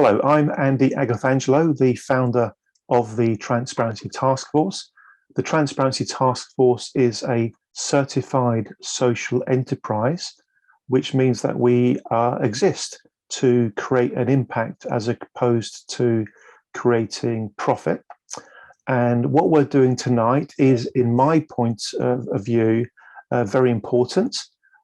Hello, I'm Andy Agathangelou, the founder of the Transparency Task Force. The Transparency Task Force is a certified social enterprise, which means that we exist to create an impact as opposed to creating profit. And what we're doing tonight is, in my point of view, very important.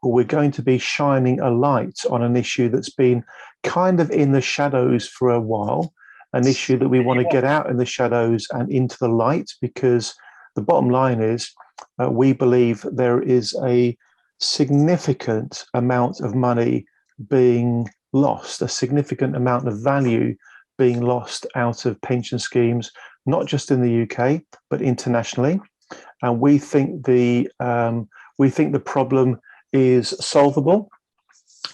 We're going to be shining a light on an issue that's been kind of in the shadows for a while, an issue that we want to get out in the shadows and into the light, because the bottom line is we believe there is a significant amount of money being lost, a significant amount of value being lost out of pension schemes, not just in the UK, but internationally. And we think the problem is solvable.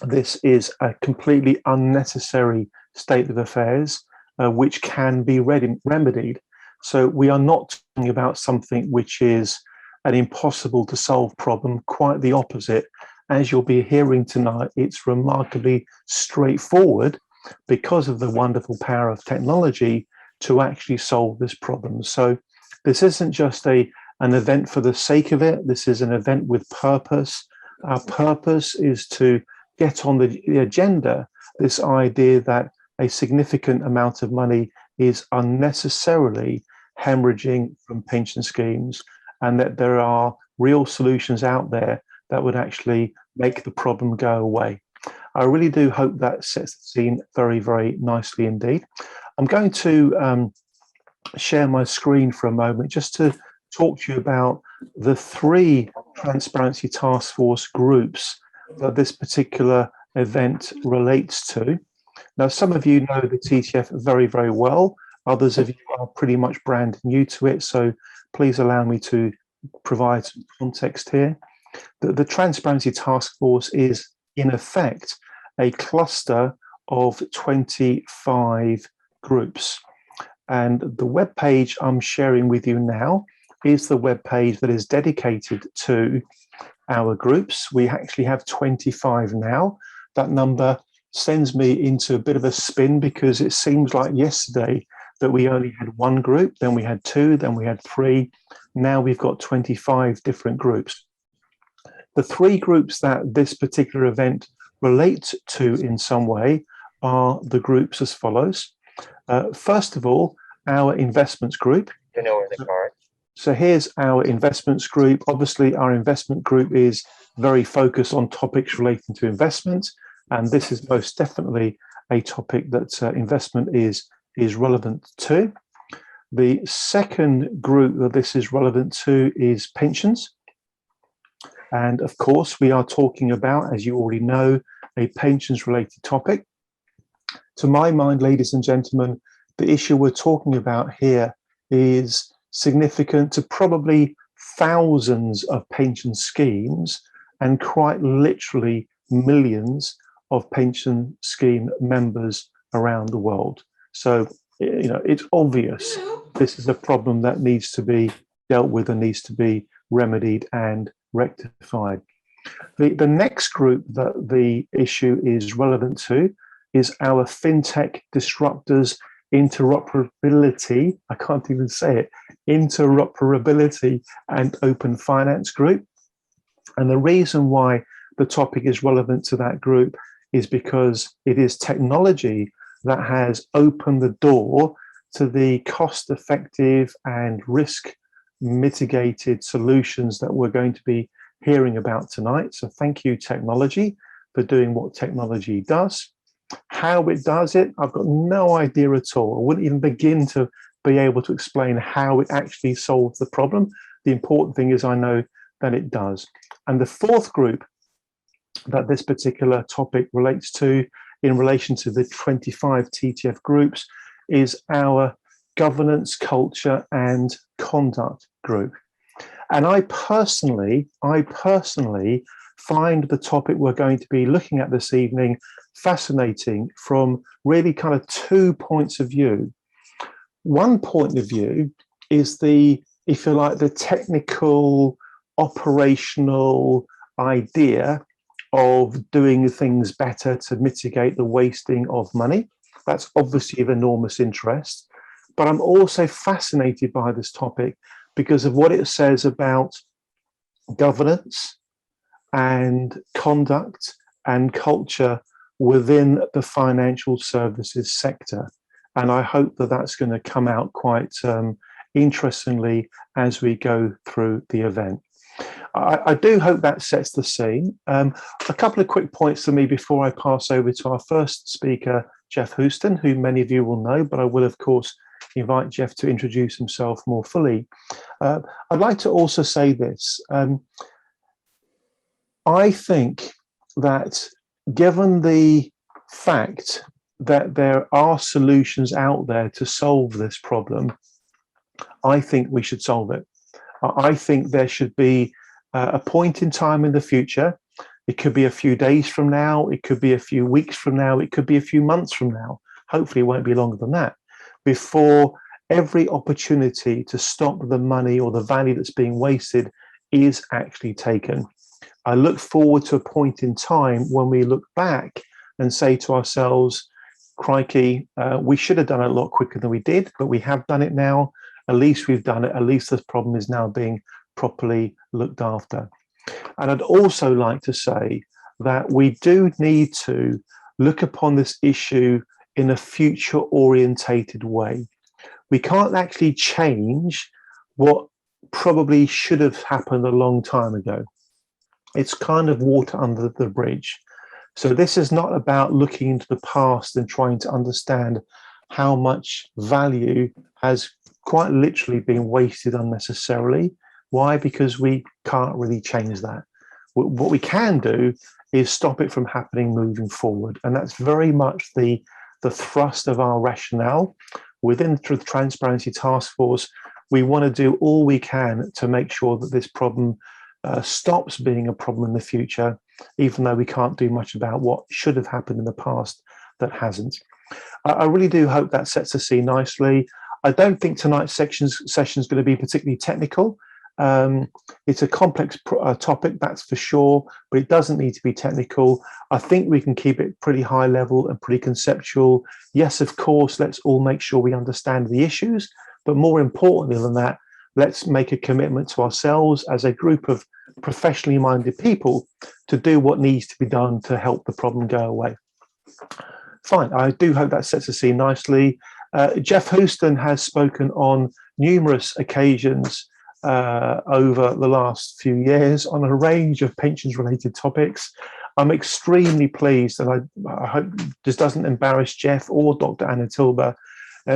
This is a completely unnecessary state of affairs, which can be remedied. So we are not talking about something which is an impossible to solve problem, quite the opposite. As you'll be hearing tonight, it's remarkably straightforward because of the wonderful power of technology to actually solve this problem. So this isn't just an event for the sake of it. This is an event with purpose. Our purpose is to get on the agenda this idea that a significant amount of money is unnecessarily hemorrhaging from pension schemes, and that there are real solutions out there that would actually make the problem go away. I really do hope that sets the scene very, very nicely indeed. I'm going to share my screen for a moment just to talk to you about the three Transparency Task Force groups that this particular event relates to. Now, some of you know the TTF very, very well. Others of you are pretty much brand new to it, so please allow me to provide some context here. The Transparency Task Force is, in effect, a cluster of 25 groups. And the web page I'm sharing with you now is the web page that is dedicated to our groups. We actually have 25 now. That number sends me into a bit of a spin because it seems like yesterday that we only had one group, then we had two, then we had three. Now we've got 25 different groups. The three groups that this particular event relates to in some way are the groups as follows. First of all, our investments group. So here's our investments group. Obviously, our investment group is very focused on topics relating to investment, and this is most definitely a topic that investment is relevant to. The second group that this is relevant to is pensions. And of course, we are talking about, as you already know, a pensions-related topic. To my mind, ladies and gentlemen, the issue we're talking about here is significant to probably thousands of pension schemes and quite literally millions of pension scheme members around the world. So, you know, it's obvious this is a problem that needs to be dealt with and needs to be remedied and rectified. The next group that the issue is relevant to is our fintech disruptors interoperability, I can't even say it, interoperability and open finance group. And the reason why the topic is relevant to that group is because it is technology that has opened the door to the cost-effective and risk-mitigated solutions that we're going to be hearing about tonight. So thank you, technology, for doing what technology does. How it does it, I've got no idea at all. I wouldn't even begin to be able to explain how it actually solves the problem. The important thing is I know that it does. And the fourth group that this particular topic relates to in relation to the 25 TTF groups is our governance, culture, and conduct group. And I personally find the topic we're going to be looking at this evening fascinating from really kind of 2 points of view. One point of view is the, if you like, the technical, operational idea of doing things better to mitigate the wasting of money. That's obviously of enormous interest. But I'm also fascinated by this topic because of what it says about governance and conduct and culture within the financial services sector. And I hope that that's going to come out quite interestingly as we go through the event. I do hope that sets the scene. A couple of quick points to me before I pass over to our first speaker, Jeff Houston, who many of you will know, but I will, of course, invite Jeff to introduce himself more fully. I'd like to also say this. I think that given the fact that there are solutions out there to solve this problem, I think we should solve it. I think there should be a point in time in the future. It could be a few days from now. It could be a few weeks from now. It could be a few months from now. Hopefully it won't be longer than that, before every opportunity to stop the money or the value that's being wasted is actually taken. I look forward to a point in time when we look back and say to ourselves, crikey, we should have done it a lot quicker than we did, but we have done it now. At least we've done it. At least this problem is now being properly looked after. And I'd also like to say that we do need to look upon this issue in a future orientated way. We can't actually change what probably should have happened a long time ago. It's kind of water under the bridge. So this is not about looking into the past and trying to understand how much value has quite literally been wasted unnecessarily. Why? Because we can't really change that. What we can do is stop it from happening moving forward. And that's very much the thrust of our rationale. Within the Transparency Task Force, we want to do all we can to make sure that this problem stops being a problem in the future, even though we can't do much about what should have happened in the past that hasn't. I really do hope that sets the scene nicely. I don't think tonight's session is going to be particularly technical. It's a complex topic, that's for sure, but it doesn't need to be technical. I think we can keep it pretty high level and pretty conceptual. Yes, of course, let's all make sure we understand the issues, but more importantly than that, let's make a commitment to ourselves as a group of professionally minded people to do what needs to be done to help the problem go away. Fine, I do hope that sets the scene nicely. Jeff Houston has spoken on numerous occasions over the last few years on a range of pensions related topics. I'm extremely pleased, and I hope this doesn't embarrass Jeff or Dr. Anna Tilba,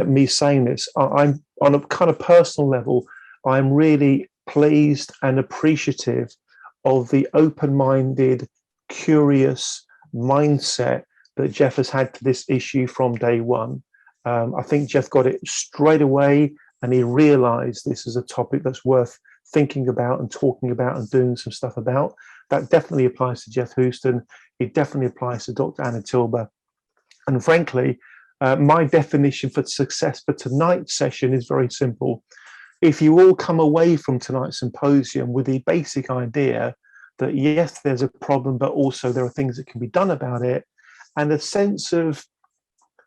me saying this. I'm on a kind of personal level, I'm really pleased and appreciative of the open-minded, curious mindset that Jeff has had to this issue from day one. I think Jeff got it straight away, and he realized this is a topic that's worth thinking about and talking about and doing some stuff about. That definitely applies to Jeff Houston. It definitely applies to Dr. Anna Tilba. And frankly, my definition for success for tonight's session is very simple. If you all come away from tonight's symposium with the basic idea that yes, there's a problem, but also there are things that can be done about it, and a sense of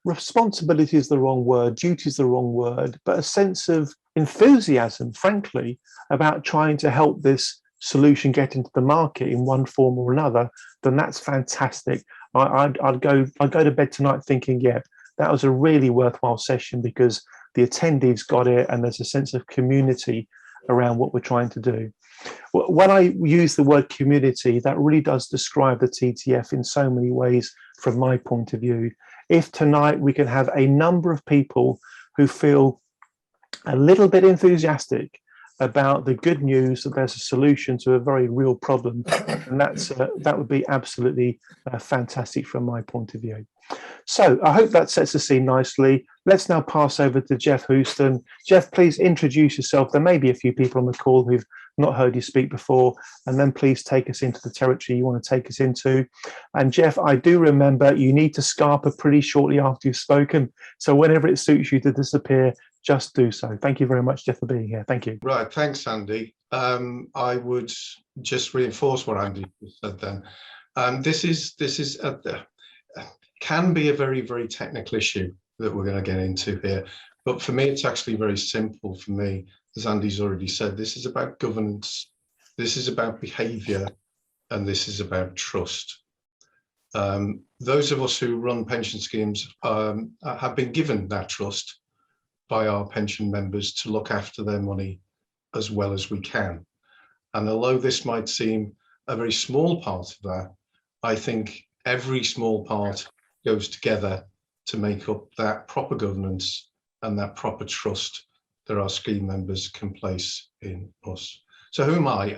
responsibility is the wrong word, duty is the wrong word, but a sense of enthusiasm, frankly, about trying to help this solution get into the market in one form or another, then that's fantastic. I'd go to bed tonight thinking, yeah, that was a really worthwhile session because the attendees got it and there's a sense of community around what we're trying to do. When I use the word community, that really does describe the TTF in so many ways from my point of view. If tonight we can have a number of people who feel a little bit enthusiastic about the good news that there's a solution to a very real problem, and that would be absolutely fantastic from my point of view. So I hope that sets the scene nicely. Let's now pass over to Jeff Houston. Jeff, please introduce yourself. There may be a few people on the call who've not heard you speak before, and then please take us into the territory you want to take us into. And Jeff, I do remember you need to scarper pretty shortly after you've spoken. So whenever it suits you to disappear, just do so. Thank you very much, Jeff, for being here. Thank you. Right, thanks, Andy. I would just reinforce what Andy said then. This is can be a very, very technical issue that we're going to get into here. But for me, it's actually very simple. For me, as Andy's already said, this is about governance, this is about behaviour, and this is about trust. Those of us who run pension schemes have been given that trust by our pension members to look after their money as well as we can. And although this might seem a very small part of that, I think every small part goes together to make up that proper governance and that proper trust that our scheme members can place in us. So who am I?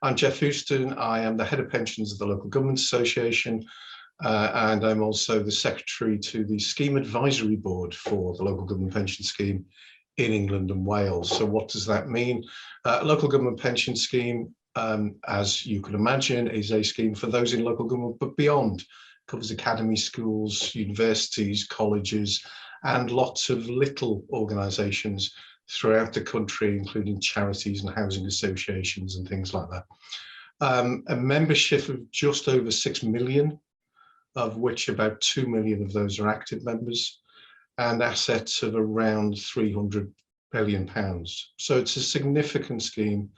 I'm Jeff Houston. I am the head of pensions of the Local Government Association, and I'm also the secretary to the Scheme Advisory Board for the Local Government Pension Scheme in England and Wales. So what does that mean? Local Government Pension Scheme, as you can imagine, is a scheme for those in local government, but beyond. Covers academy schools, universities, colleges, and lots of little organisations throughout the country, including charities and housing associations and things like that. A membership of just over 6 million, of which about 2 million of those are active members, and assets of around £300 billion. So it's a significant scheme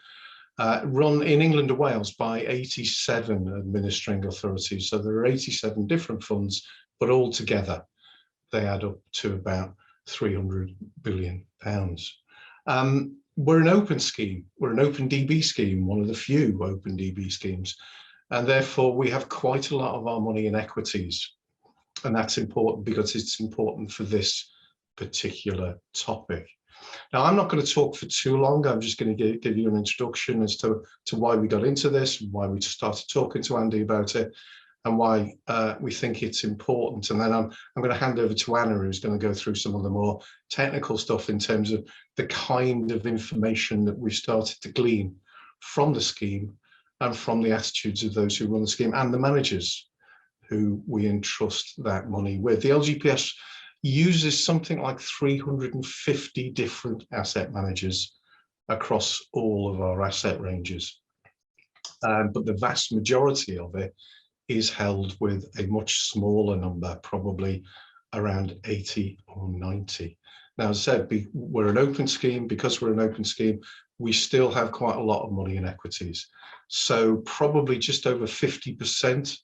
run in England and Wales by 87 administering authorities. So there are 87 different funds, but all together they add up to about £300 billion. We're an open scheme. We're an open DB scheme, one of the few open DB schemes. And therefore we have quite a lot of our money in equities. And that's important because it's important for this particular topic. Now, I'm not going to talk for too long. I'm just going to give you an introduction as to why we got into this, why we started talking to Andy about it, and why we think it's important. And then I'm going to hand over to Anna, who's going to go through some of the more technical stuff in terms of the kind of information that we've started to glean from the scheme and from the attitudes of those who run the scheme and the managers who we entrust that money with. The LGPS uses something like 350 different asset managers across all of our asset ranges. But the vast majority of it is held with a much smaller number, probably around 80 or 90. Now, as I said, we're an open scheme. Because we're an open scheme, we still have quite a lot of money in equities. So probably just over 50%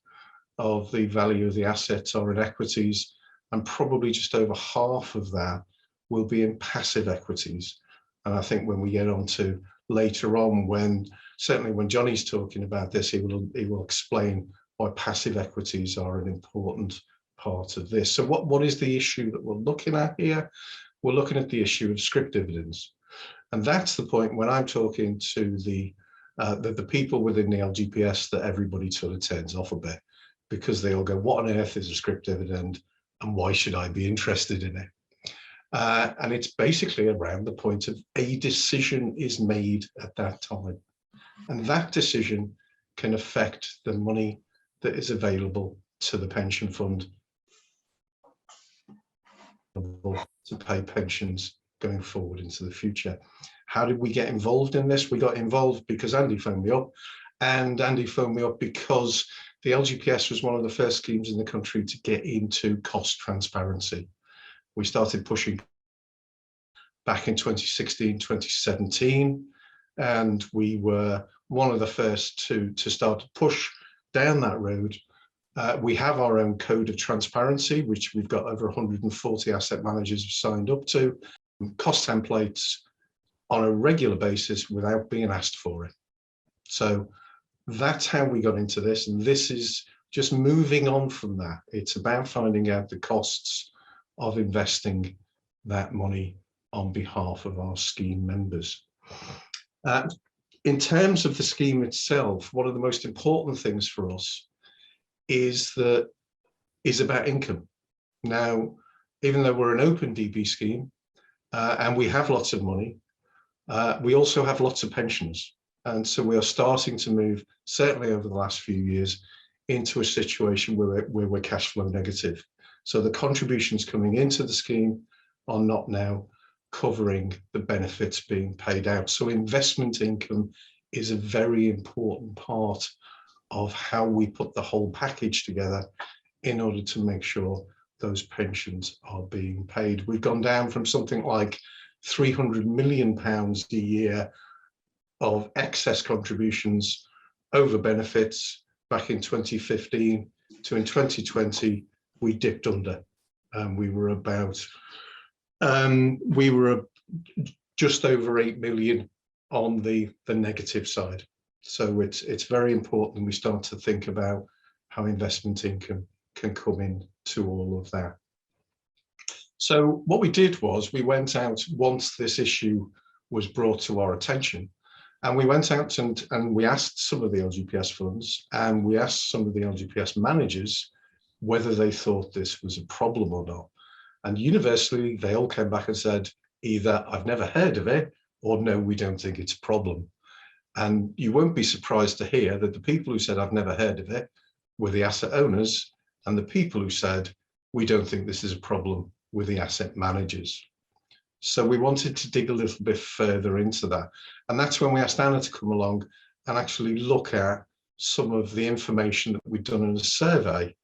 of the value of the assets are in equities, and probably just over half of that will be in passive equities. And I think when we get on to later on, certainly when Jonny's talking about this, he will explain why passive equities are an important part of this. So what is the issue that we're looking at here? We're looking at the issue of scrip dividends. And that's the point when I'm talking to the people within the LGPS that everybody sort of turns off a bit, because they all go, what on earth is a scrip dividend and why should I be interested in it? And it's basically around the point of a decision is made at that time. And that decision can affect the money that is available to the pension fund to pay pensions going forward into the future. How did we get involved in this? We got involved because Andy phoned me up, and Andy phoned me up because the LGPS was one of the first schemes in the country to get into cost transparency. We started pushing back in 2016, 2017, and we were one of the first to start to push down that road. We have our own code of transparency, which we've got over 140 asset managers signed up to, cost templates on a regular basis without being asked for it. So that's how we got into this, and this is just moving on from that. It's about finding out the costs of investing that money on behalf of our scheme members. In terms of the scheme itself, one of the most important things for us is about income. Now, even though we're an open DB scheme and we have lots of money, we also have lots of pensions. And so we are starting to move, certainly over the last few years, into a situation where we're cash flow negative. So the contributions coming into the scheme are not now covering the benefits being paid out. So investment income is a very important part of how we put the whole package together in order to make sure those pensions are being paid. We've gone down from something like £300 million a year of excess contributions over benefits back in 2015 to in 2020 we dipped under. We were just over 8 million on the negative side. So it's very important we start to think about how investment income can come in to all of that. So what we did was we went out once this issue was brought to our attention, and we went out and we asked some of the LGPS funds and we asked some of the LGPS managers whether they thought this was a problem or not. And universally, they all came back and said, either I've never heard of it, or no, we don't think it's a problem. And you won't be surprised to hear that the people who said I've never heard of it were the asset owners, and the people who said we don't think this is a problem were the asset managers. So we wanted to dig a little bit further into that. And that's when we asked Anna to come along and actually look at some of the information that we'd done in a survey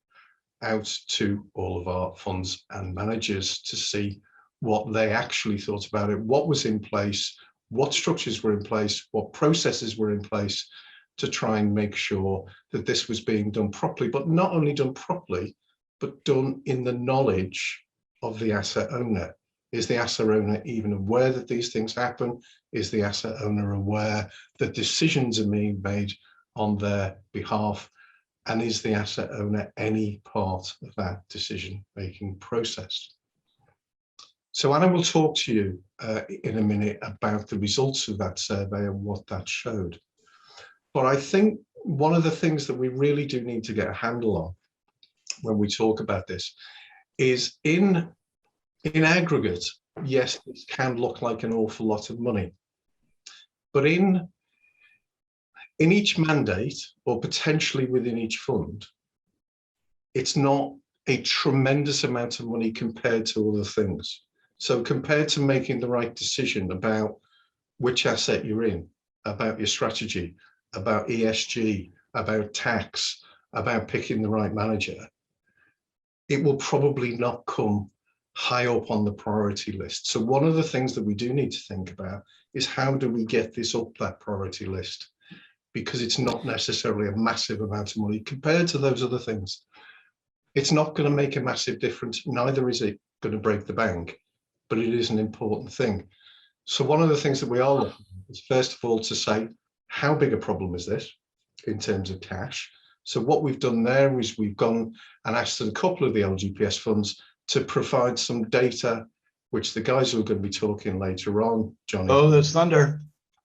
out to all of our funds and managers to see what they actually thought about it, what was in place, what structures were in place, what processes were in place to try and make sure that this was being done properly, but not only done properly, but done in the knowledge of the asset owner. Is the asset owner even aware that these things happen? Is the asset owner aware that decisions are being made on their behalf? And is the asset owner any part of that decision-making process? So Anna will talk to you in a minute about the results of that survey and what that showed. But I think one of the things that we really do need to get a handle on when we talk about this is in aggregate, yes, this can look like an awful lot of money, but in each mandate, or potentially within each fund, it's not a tremendous amount of money compared to other things. So compared to making the right decision about which asset you're in, about your strategy, about ESG, about tax, about picking the right manager, it will probably not come high up on the priority list. So one of the things that we do need to think about is how do we get this up that priority list? Because it's not necessarily a massive amount of money compared to those other things. It's not going to make a massive difference, neither is it going to break the bank, but it is an important thing. So one of the things that we are looking at is, first of all, to say, how big a problem is this in terms of cash? So what we've done there is we've gone and asked a couple of the LGPS funds to provide some data, which the guys who are going to be talking later on, Jonny. Oh, there's thunder.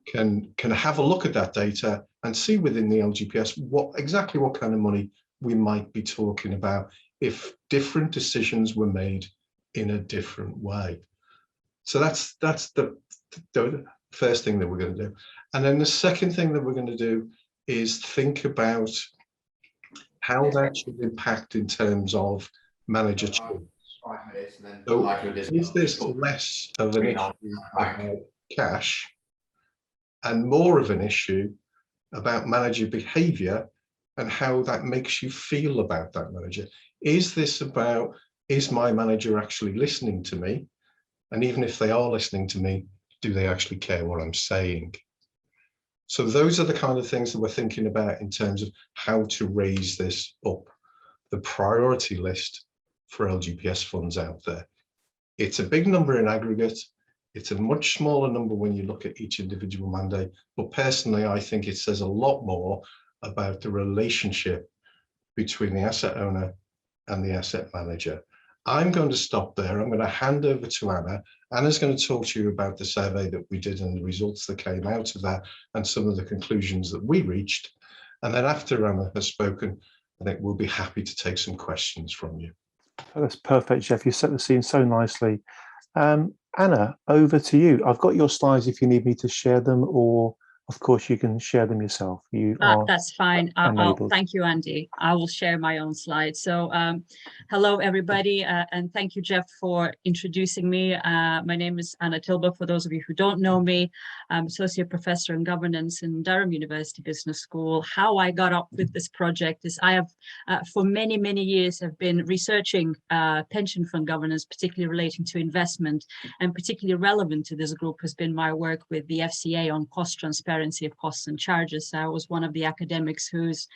Can have a look at that data and see within the LGPS exactly what kind of money we might be talking about if different decisions were made in a different way. So that's the first thing that we're going to do. And then the second thing that we're going to do is think about how that should impact in terms of manager choice. So is this less of an issue about cash and more of an issue about manager behavior and how that makes you feel about that manager? Is this about, is my manager actually listening to me? And even if they are listening to me, do they actually care what I'm saying? So those are the kind of things that we're thinking about in terms of how to raise this up the priority list for LGPS funds out there. It's a big number in aggregate. It's a much smaller number when you look at each individual mandate, but personally, I think it says a lot more about the relationship between the asset owner and the asset manager. I'm going to stop there. I'm going to hand over to Anna. Anna's going to talk to you about the survey that we did and the results that came out of that and some of the conclusions that we reached. And then after Anna has spoken, I think we'll be happy to take some questions from you. That's perfect, Jeff. You set the scene so nicely. Anna, over to you. I've got your slides if you need me to share them, or of course, you can share them yourself. You are That's fine. enabled. Thank you, Andy. I will share my own slides. So hello, everybody, and thank you, Jeff, for introducing me. My name is Tilba. For those of you who don't know me, I'm Associate Professor in Governance in Durham University Business School. How I got up with this project is I have, for many, many years, have been researching pension fund governance, particularly relating to investment, and particularly relevant to this group has been my work with the FCA on cost transparency of costs and charges. I was one of the academics who's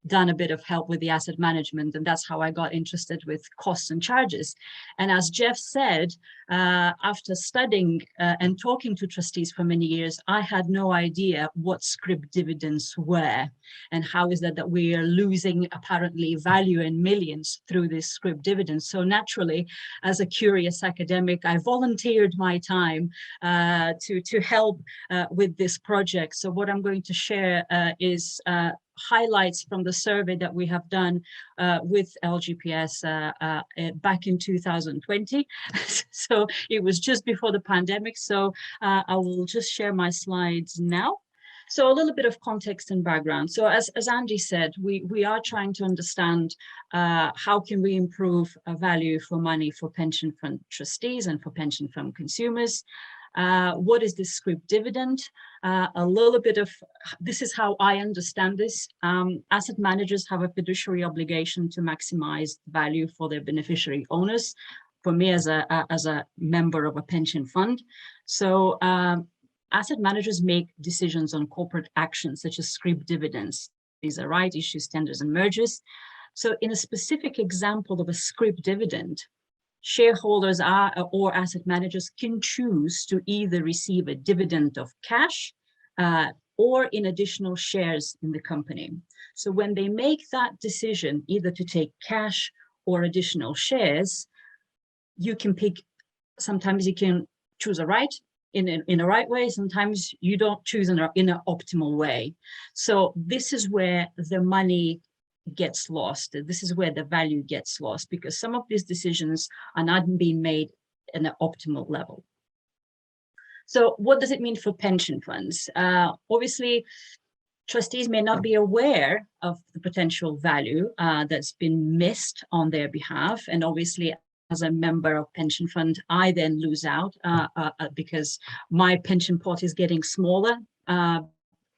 done a bit of help with the asset management, and that's how I got interested with costs and charges. And as Jeff said, after studying and talking to trustees for many years, I had no idea what scrip dividends were, and how is that we are losing apparently value in millions through this scrip dividends. So naturally, as a curious academic, I volunteered my time to help with this project. So what I'm going to share is highlights from the survey that we have done with LGPS back in 2020. So it was just before the pandemic. So I will just share my slides now. So a little bit of context and background. So as Andy said, we are trying to understand how can we improve value for money for pension fund trustees and for pension fund consumers. What is this scrip dividend? A little bit of, this is how I understand this. Asset managers have a fiduciary obligation to maximize value for their beneficiary owners. For me as a member of a pension fund. So asset managers make decisions on corporate actions such as scrip dividends. These are right issues, tenders, and mergers. So in a specific example of a scrip dividend, shareholders or asset managers can choose to either receive a dividend of cash or in additional shares in the company. So when they make that decision, either to take cash or additional shares, you can pick, sometimes you can choose a right in a right way, sometimes you don't choose in an optimal way. So this is where the money gets lost. This is where the value gets lost, because some of these decisions are not being made in an optimal level. So what does it mean for pension funds? Obviously, trustees may not be aware of the potential value that's been missed on their behalf. And obviously, as a member of pension fund, I then lose out because my pension pot is getting smaller.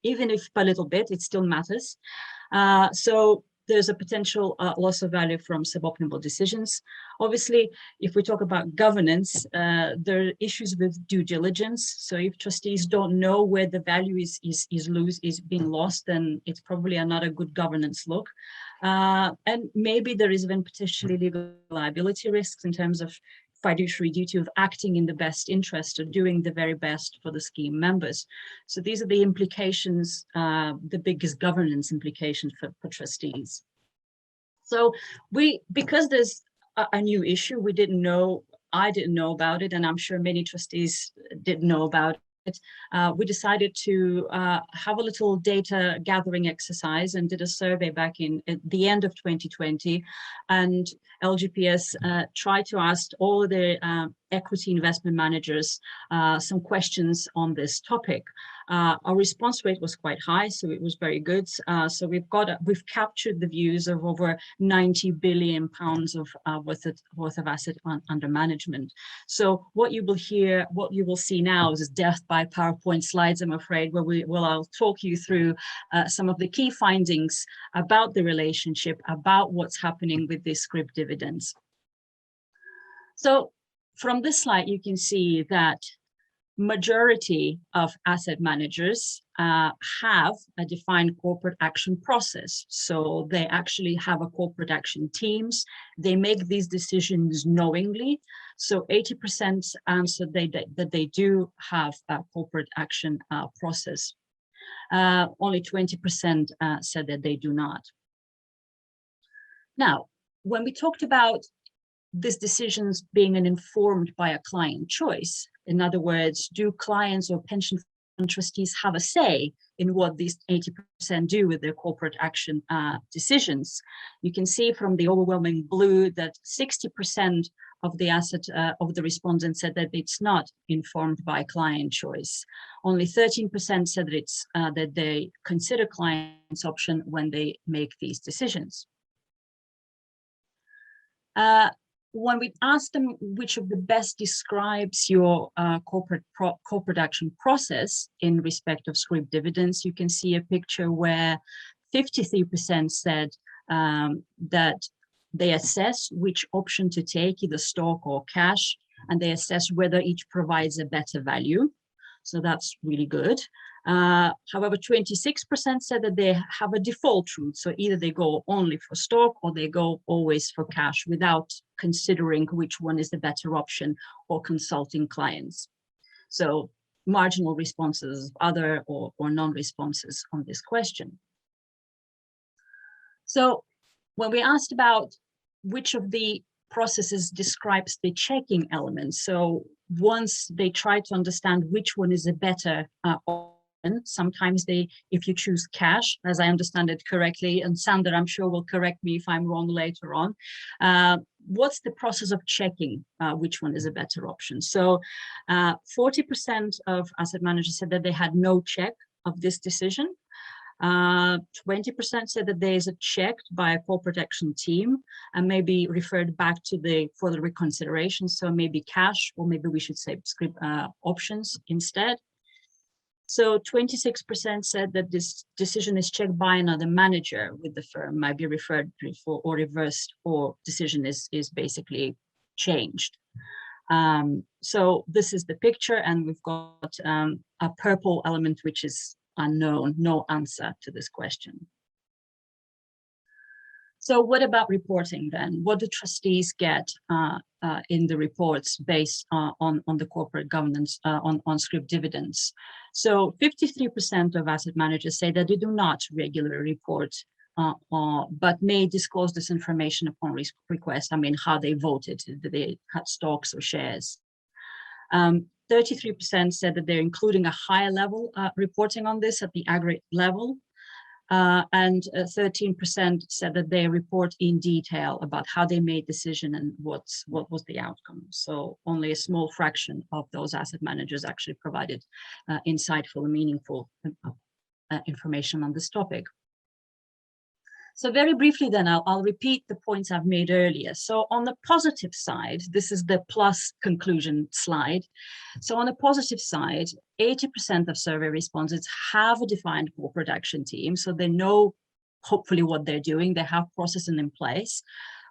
Even if a little bit, it still matters. So there's a potential loss of value from suboptimal decisions. Obviously, if we talk about governance, there are issues with due diligence. So if trustees don't know where the value is being lost, then it's probably not a good governance look. And maybe there is even potentially legal liability risks in terms of fiduciary duty of acting in the best interest or doing the very best for the scheme members. So these are the implications, the biggest governance implications for trustees. So because there's a new issue, I didn't know about it, and I'm sure many trustees didn't know about it. We decided to have a little data gathering exercise and did a survey back at the end of 2020. And LGPS tried to ask all the equity investment managers some questions on this topic. Our response rate was quite high, so it was very good. So we've captured the views of over 90 billion pounds of worth of asset under management. So what you will see now is death by PowerPoint slides, I'm afraid, where I'll talk you through some of the key findings about the relationship, about what's happening with these scrip dividends. So from this slide, you can see that majority of asset managers have a defined corporate action process. So they actually have a corporate action teams. They make these decisions knowingly. So 80% answered that they do have a corporate action process. Only 20% said that they do not. Now, when we talked about these decisions being informed by a client choice, in other words, do clients or pension fund trustees have a say in what these 80% do with their corporate action decisions? You can see from the overwhelming blue that 60% of the respondents said that it's not informed by client choice. Only 13% said that it's that they consider client's option when they make these decisions. When we asked them which of the best describes your co-production process in respect of scrip dividends, you can see a picture where 53% said that they assess which option to take, either stock or cash, and they assess whether each provides a better value. So that's really good. However, 26% said that they have a default route. So either they go only for stock or they go always for cash without considering which one is the better option or consulting clients. So marginal responses, other or non-responses on this question. So when we asked about which of the processes describes the checking elements, so once they try to understand which one is a better option, sometimes if you choose cash, as I understand it correctly, and Sander, I'm sure will correct me if I'm wrong later on, what's the process of checking which one is a better option? So 40% of asset managers said that they had no check of this decision. 20% said that there is a check by a corporate action team and maybe referred back to the further reconsideration. So maybe cash, or maybe we should say scrip options instead. So 26% said that this decision is checked by another manager with the firm, might be referred to or reversed, or decision is basically changed. So this is the picture, and we've got a purple element, which is unknown, no answer to this question. So what about reporting then? What do trustees get in the reports based on the corporate governance on scrip dividends? So 53% of asset managers say that they do not regularly report, but may disclose this information upon request. I mean, how they voted, did they have stocks or shares? 33% said that they're including a higher level reporting on this at the aggregate level. And 13% said that they report in detail about how they made decision and what was the outcome. So only a small fraction of those asset managers actually provided insightful and meaningful information on this topic. So very briefly then, I'll repeat the points I've made earlier. So on the positive side, this is the plus conclusion slide. So on the positive side, 80% of survey respondents have a defined corporate action team. So they know hopefully what they're doing. They have processes in place.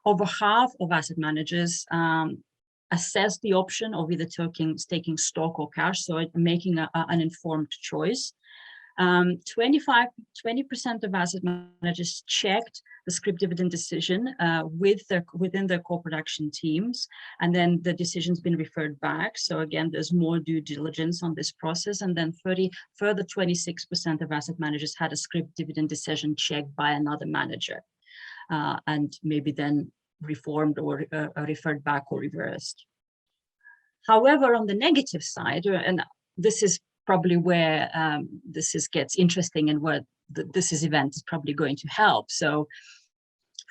Over half of asset managers assess the option of either taking stock or cash, so making an informed choice. 20% of asset managers checked the scrip dividend decision within their corporate action teams, and then the decision's been referred back. So again, there's more due diligence on this process. And then further 26% of asset managers had a scrip dividend decision checked by another manager, and maybe then reformed or referred back or reversed. However, on the negative side, and this is probably where this gets interesting and where this event is probably going to help. So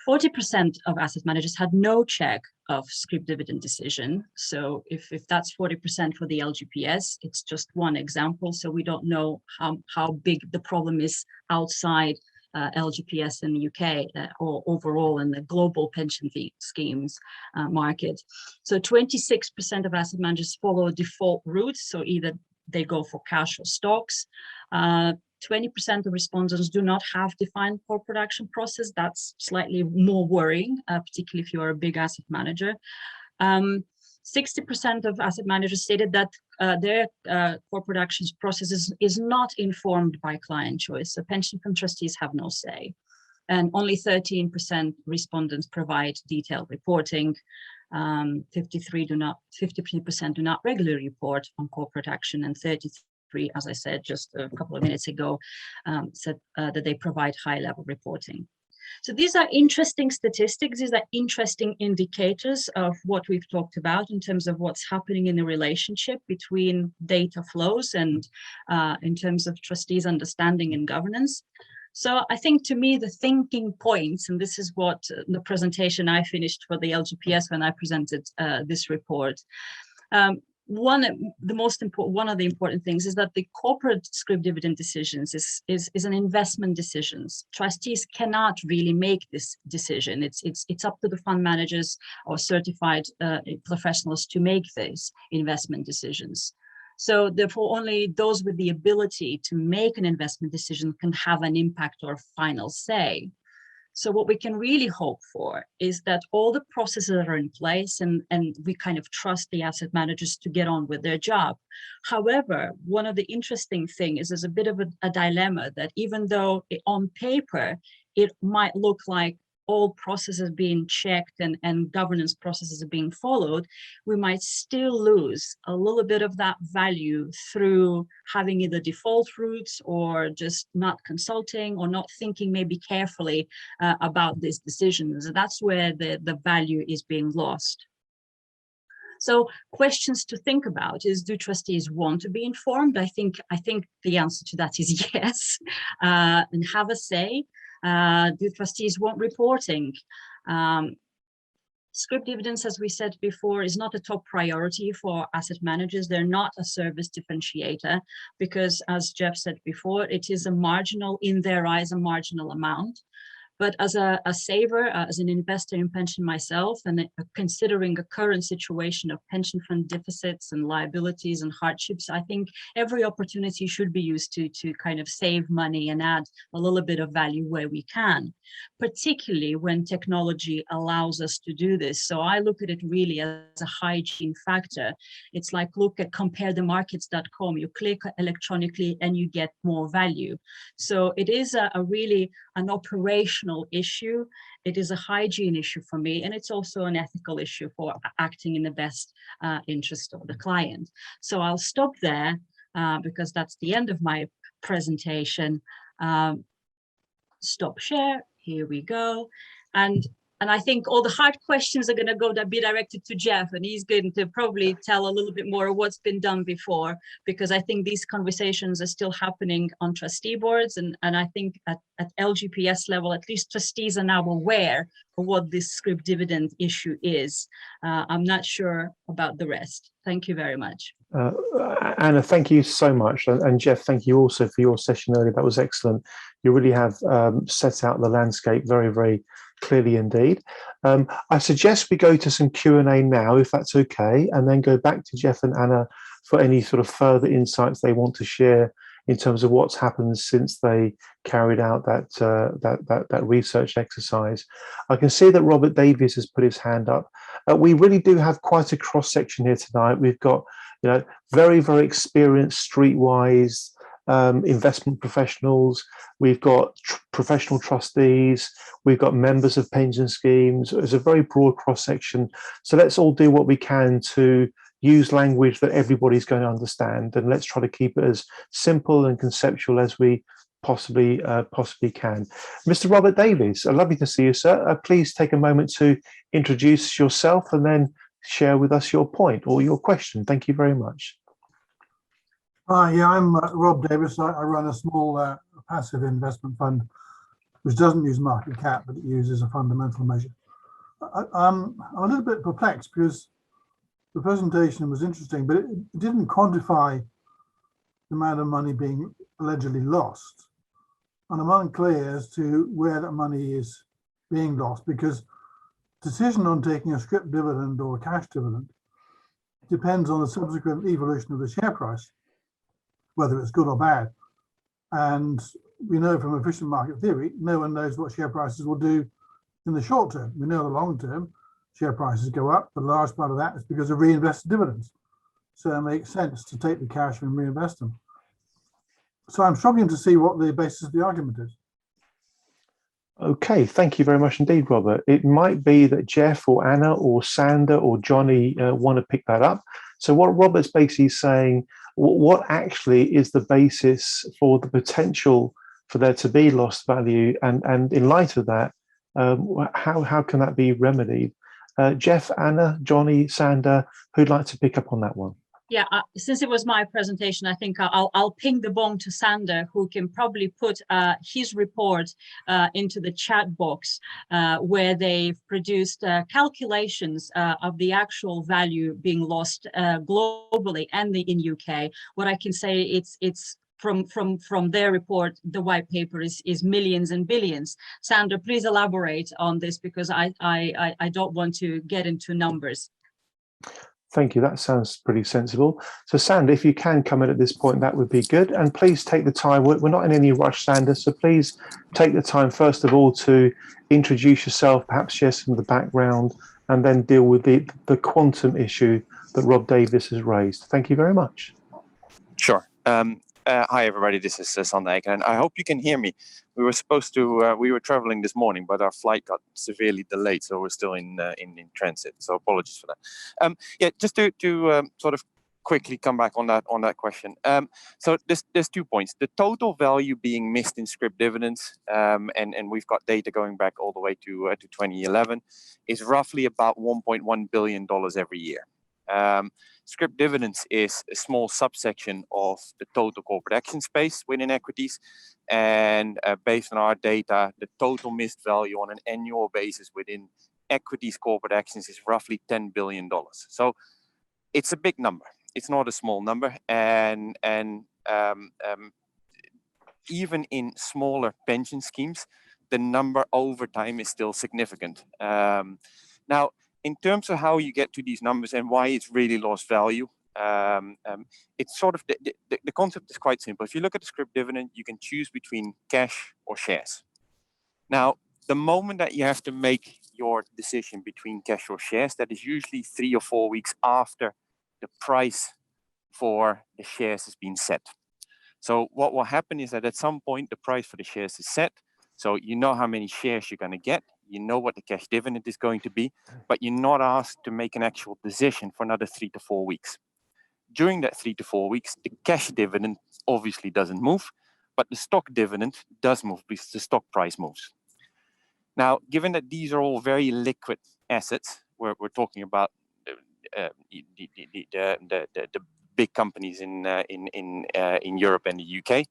40% of asset managers had no check of scrip dividend decision. So if that's 40% for the LGPS, it's just one example. So we don't know how big the problem is outside LGPS in the UK or overall in the global pension fee schemes market. So 26% of asset managers follow a default route. So either they go for cash or stocks. 20% of respondents do not have defined corporate action process. That's slightly more worrying, particularly if you're a big asset manager. 60% of asset managers stated that their corporate actions process is not informed by client choice. So pension fund trustees have no say. And only 13% respondents provide detailed reporting. 53% do not regularly report on corporate action, and 33, as I said just a couple of minutes ago, said that they provide high-level reporting. So these are interesting statistics. These are interesting indicators of what we've talked about in terms of what's happening in the relationship between data flows and in terms of trustees' understanding and governance. So I think to me, the thinking points, and this is what the presentation I finished for the LGPS when I presented this report. One of the important things is that the corporate scrip dividend decisions is an investment decisions. Trustees cannot really make this decision. It's up to the fund managers or certified professionals to make these investment decisions. So therefore, only those with the ability to make an investment decision can have an impact or final say. So what we can really hope for is that all the processes are in place and we kind of trust the asset managers to get on with their job. However, one of the interesting things is there's a bit of a dilemma that even though on paper, it might look like all processes being checked and governance processes are being followed, we might still lose a little bit of that value through having either default routes or just not consulting or not thinking maybe carefully about these decisions. That's where the value is being lost. So questions to think about is, do trustees want to be informed? I think the answer to that is yes, and have a say. Do trustees want reporting? Scrip dividends, as we said before, is not a top priority for asset managers. They're not a service differentiator because, as Jeff said before, it is a marginal, in their eyes, a marginal amount. But as a saver, as an investor in pension myself, and considering the current situation of pension fund deficits and liabilities and hardships, I think every opportunity should be used to kind of save money and add a little bit of value where we can, particularly when technology allows us to do this. So I look at it really as a hygiene factor. It's like, look at comparethemarkets.com. You click electronically and you get more value. So it is a really an operational issue. It is a hygiene issue for me, and it's also an ethical issue for acting in the best interest of the client. So I'll stop there because that's the end of my presentation. Stop share. Here we go. And I think all the hard questions are going to be directed to Jeff, and he's going to probably tell a little bit more of what's been done before, because I think these conversations are still happening on trustee boards. And I think at LGPS level, at least trustees are now aware of what this scrip dividend issue is. I'm not sure about the rest. Thank you very much. Anna, thank you so much. And Jeff, thank you also for your session earlier. That was excellent. You really have set out the landscape very, very clearly indeed. I suggest we go to some Q&A now, if that's okay, and then go back to Jeff and Anna for any sort of further insights they want to share in terms of what's happened since they carried out that research exercise. I can see that Robert Davies has put his hand up. We really do have quite a cross section here tonight. We've got, you know, very, very experienced streetwise investment professionals. We've got professional trustees. We've got members of pension schemes. It's a very broad cross section. So let's all do what we can to use language that everybody's going to understand, and let's try to keep it as simple and conceptual as we possibly can. Mr. Robert Davies, lovely to see you, sir. Please take a moment to introduce yourself and then share with us your point or your question. Thank you very much. Yeah, I'm Rob Davis. I run a small passive investment fund which doesn't use market cap, but it uses a fundamental measure. I'm a little bit perplexed because the presentation was interesting, but it didn't quantify the amount of money being allegedly lost. And I'm unclear as to where that money is being lost, because decision on taking a scrip dividend or a cash dividend depends on the subsequent evolution of the share price, whether it's good or bad. And we know from efficient market theory, no one knows what share prices will do in the short term. We know the long term, share prices go up, but a large part of that is because of reinvested dividends. So it makes sense to take the cash and reinvest them. So I'm struggling to see what the basis of the argument is. Okay, thank you very much indeed, Robert. It might be that Jeff or Anna or Sander or Jonny want to pick that up. So what Robert's basically saying, what actually is the basis for the potential for there to be lost value, and in light of that, how can that be remedied? Jeff, Anna, Jonny, Sander, who'd like to pick up on that one? Yeah, since it was my presentation, I think I'll ping the bong to Sander, who can probably put his report into the chat box, where they've produced calculations of the actual value being lost globally and in UK. What I can say, it's from their report, the white paper is millions and billions. Sander, please elaborate on this, because I don't want to get into numbers. Thank you. That sounds pretty sensible. So, Sander, if you can come in at this point, that would be good. And please take the time. We're not in any rush, Sander. So please take the time, first of all, to introduce yourself, perhaps share some of the background, and then deal with the quantum issue that Rob Davis has raised. Thank you very much. Sure. Hi, everybody. This is Sander, and I hope you can hear me. We were traveling this morning, but our flight got severely delayed, so we're still in transit. So apologies for that. Yeah, just to sort of quickly come back on that question. So there's 2 points: the total value being missed in scrip dividends, and we've got data going back all the way to 2011, is roughly about $1.1 billion every year. Scrip dividends is a small subsection of the total corporate action space within equities, and based on our data, the total missed value on an annual basis within equities corporate actions is roughly $10 billion. So it's a big number. It's not a small number, and even in smaller pension schemes, the number over time is still significant. Now, in terms of how you get to these numbers and why it's really lost value, it's sort of the concept is quite simple. If you look at the scrip dividend, you can choose between cash or shares. Now, the moment that you have to make your decision between cash or shares, that is usually 3 or 4 weeks after the price for the shares has been set. So what will happen is that at some point the price for the shares is set. So you know how many shares you're going to get. You know what the cash dividend is going to be, but you're not asked to make an actual decision for another 3 to 4 weeks. During that 3 to 4 weeks, the cash dividend obviously doesn't move, but the stock dividend does move because the stock price moves. Now, given that these are all very liquid assets, we're talking about the big companies in Europe and the UK.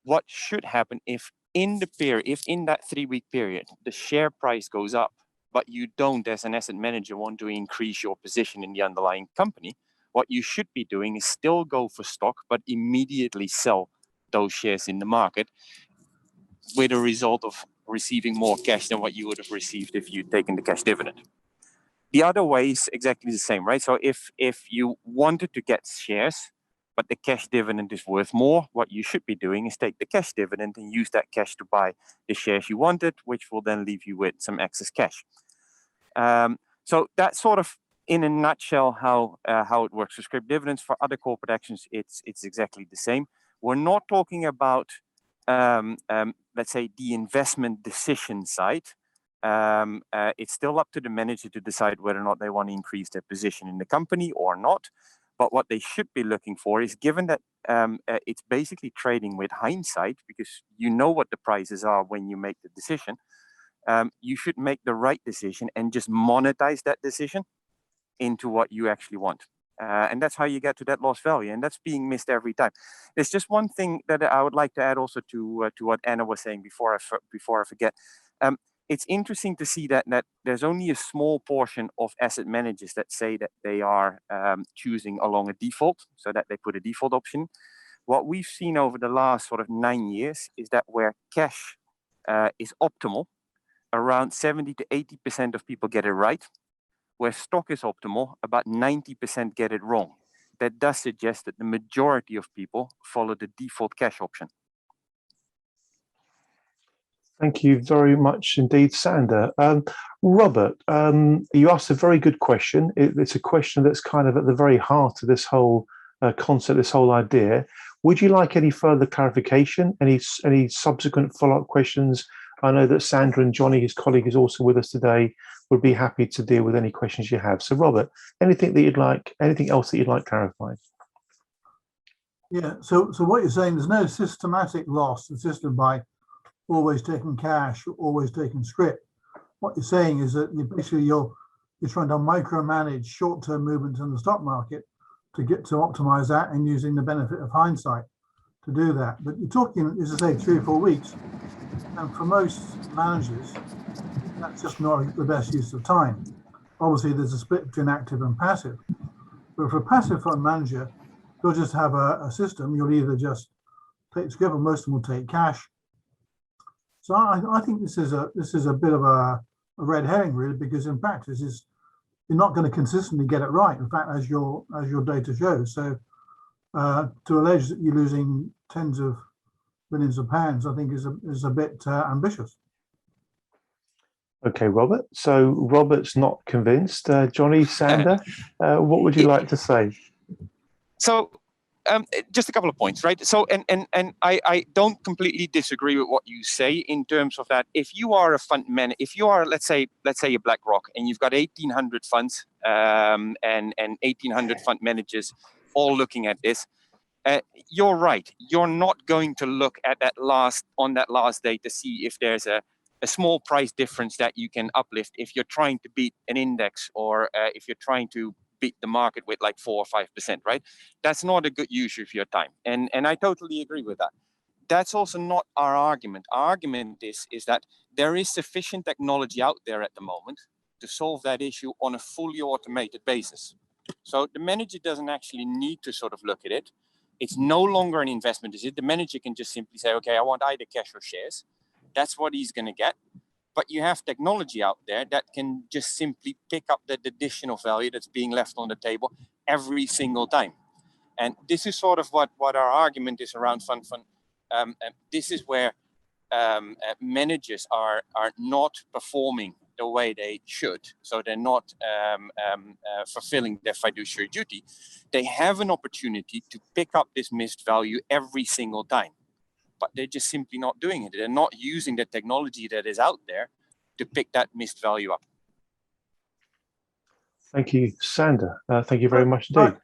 What should happen if in that 3 week period, the share price goes up, but you don't, as an asset manager, want to increase your position in the underlying company, what you should be doing is still go for stock, but immediately sell those shares in the market, with a result of receiving more cash than what you would have received if you'd taken the cash dividend. The other way is exactly the same, right? So if you wanted to get shares, but the cash dividend is worth more, what you should be doing is take the cash dividend and use that cash to buy the shares you wanted, which will then leave you with some excess cash. So that's sort of, in a nutshell, how it works for scrip dividends. For other corporate actions, it's exactly the same. We're not talking about, let's say, the investment decision side. It's still up to the manager to decide whether or not they want to increase their position in the company or not. But what they should be looking for is, given that it's basically trading with hindsight, because you know what the prices are when you make the decision, you should make the right decision and just monetize that decision into what you actually want. And that's how you get to that lost value. And that's being missed every time. There's just one thing that I would like to add also to what Anna was saying before I forget. It's interesting to see that there's only a small portion of asset managers that say that they are choosing along a default, so that they put a default option. What we've seen over the last sort of 9 years is that where cash is optimal, around 70 to 80% of people get it right. Where stock is optimal, about 90% get it wrong. That does suggest that the majority of people follow the default cash option. Thank you very much indeed, Sander. Robert, you asked a very good question. It's a question that's kind of at the very heart of this whole concept, this whole idea. Would you like any further clarification, any subsequent follow-up questions? I know that Sandra and Jonny, his colleague, is also with us today, would be happy to deal with any questions you have. So, Robert, anything else that you'd like clarified? Yeah, so what you're saying, there's no systematic loss insisted by always taking cash, always taking scrip. What you're saying is that you're trying to micromanage short-term movements in the stock market to optimize that and using the benefit of hindsight to do that. But you're talking, as I say, 3 or 4 weeks, and for most managers, that's just not the best use of time. Obviously, there's a split between active and passive, but for a passive fund manager, you'll just have a system. You'll either just take together, most of them will take cash. So I think this is a bit of a red herring, really, because in practice, you're not going to consistently get it right. In fact, as your data shows. So to allege that you're losing tens of millions of pounds, I think is a bit ambitious. Okay, Robert. So Robert's not convinced. Jonny, Sander, what would you like to say? So just a couple of points, right? So and I don't completely disagree with what you say in terms of that. If you are a fund manager, if you are let's say a BlackRock and you've got 1,800 funds and 1,800 fund managers all looking at this, you're right. You're not going to look at that last day to see if there's a small price difference that you can uplift if you're trying to beat an index or if you're trying to beat the market with like 4 or 5%, right? That's not a good use of your time. And I totally agree with that. That's also not our argument. Our argument is that there is sufficient technology out there at the moment to solve that issue on a fully automated basis. So the manager doesn't actually need to sort of look at it. It's no longer an investment decision. The manager can just simply say, okay, I want either cash or shares. That's what he's going to get. But you have technology out there that can just simply pick up that additional value that's being left on the table every single time. And this is sort of what our argument is around fund. This is where managers are not performing the way they should. So they're not fulfilling their fiduciary duty. They have an opportunity to pick up this missed value every single time. But they're just simply not doing it. They're not using the technology that is out there to pick that missed value up. Thank you, Sander. Thank you very much indeed.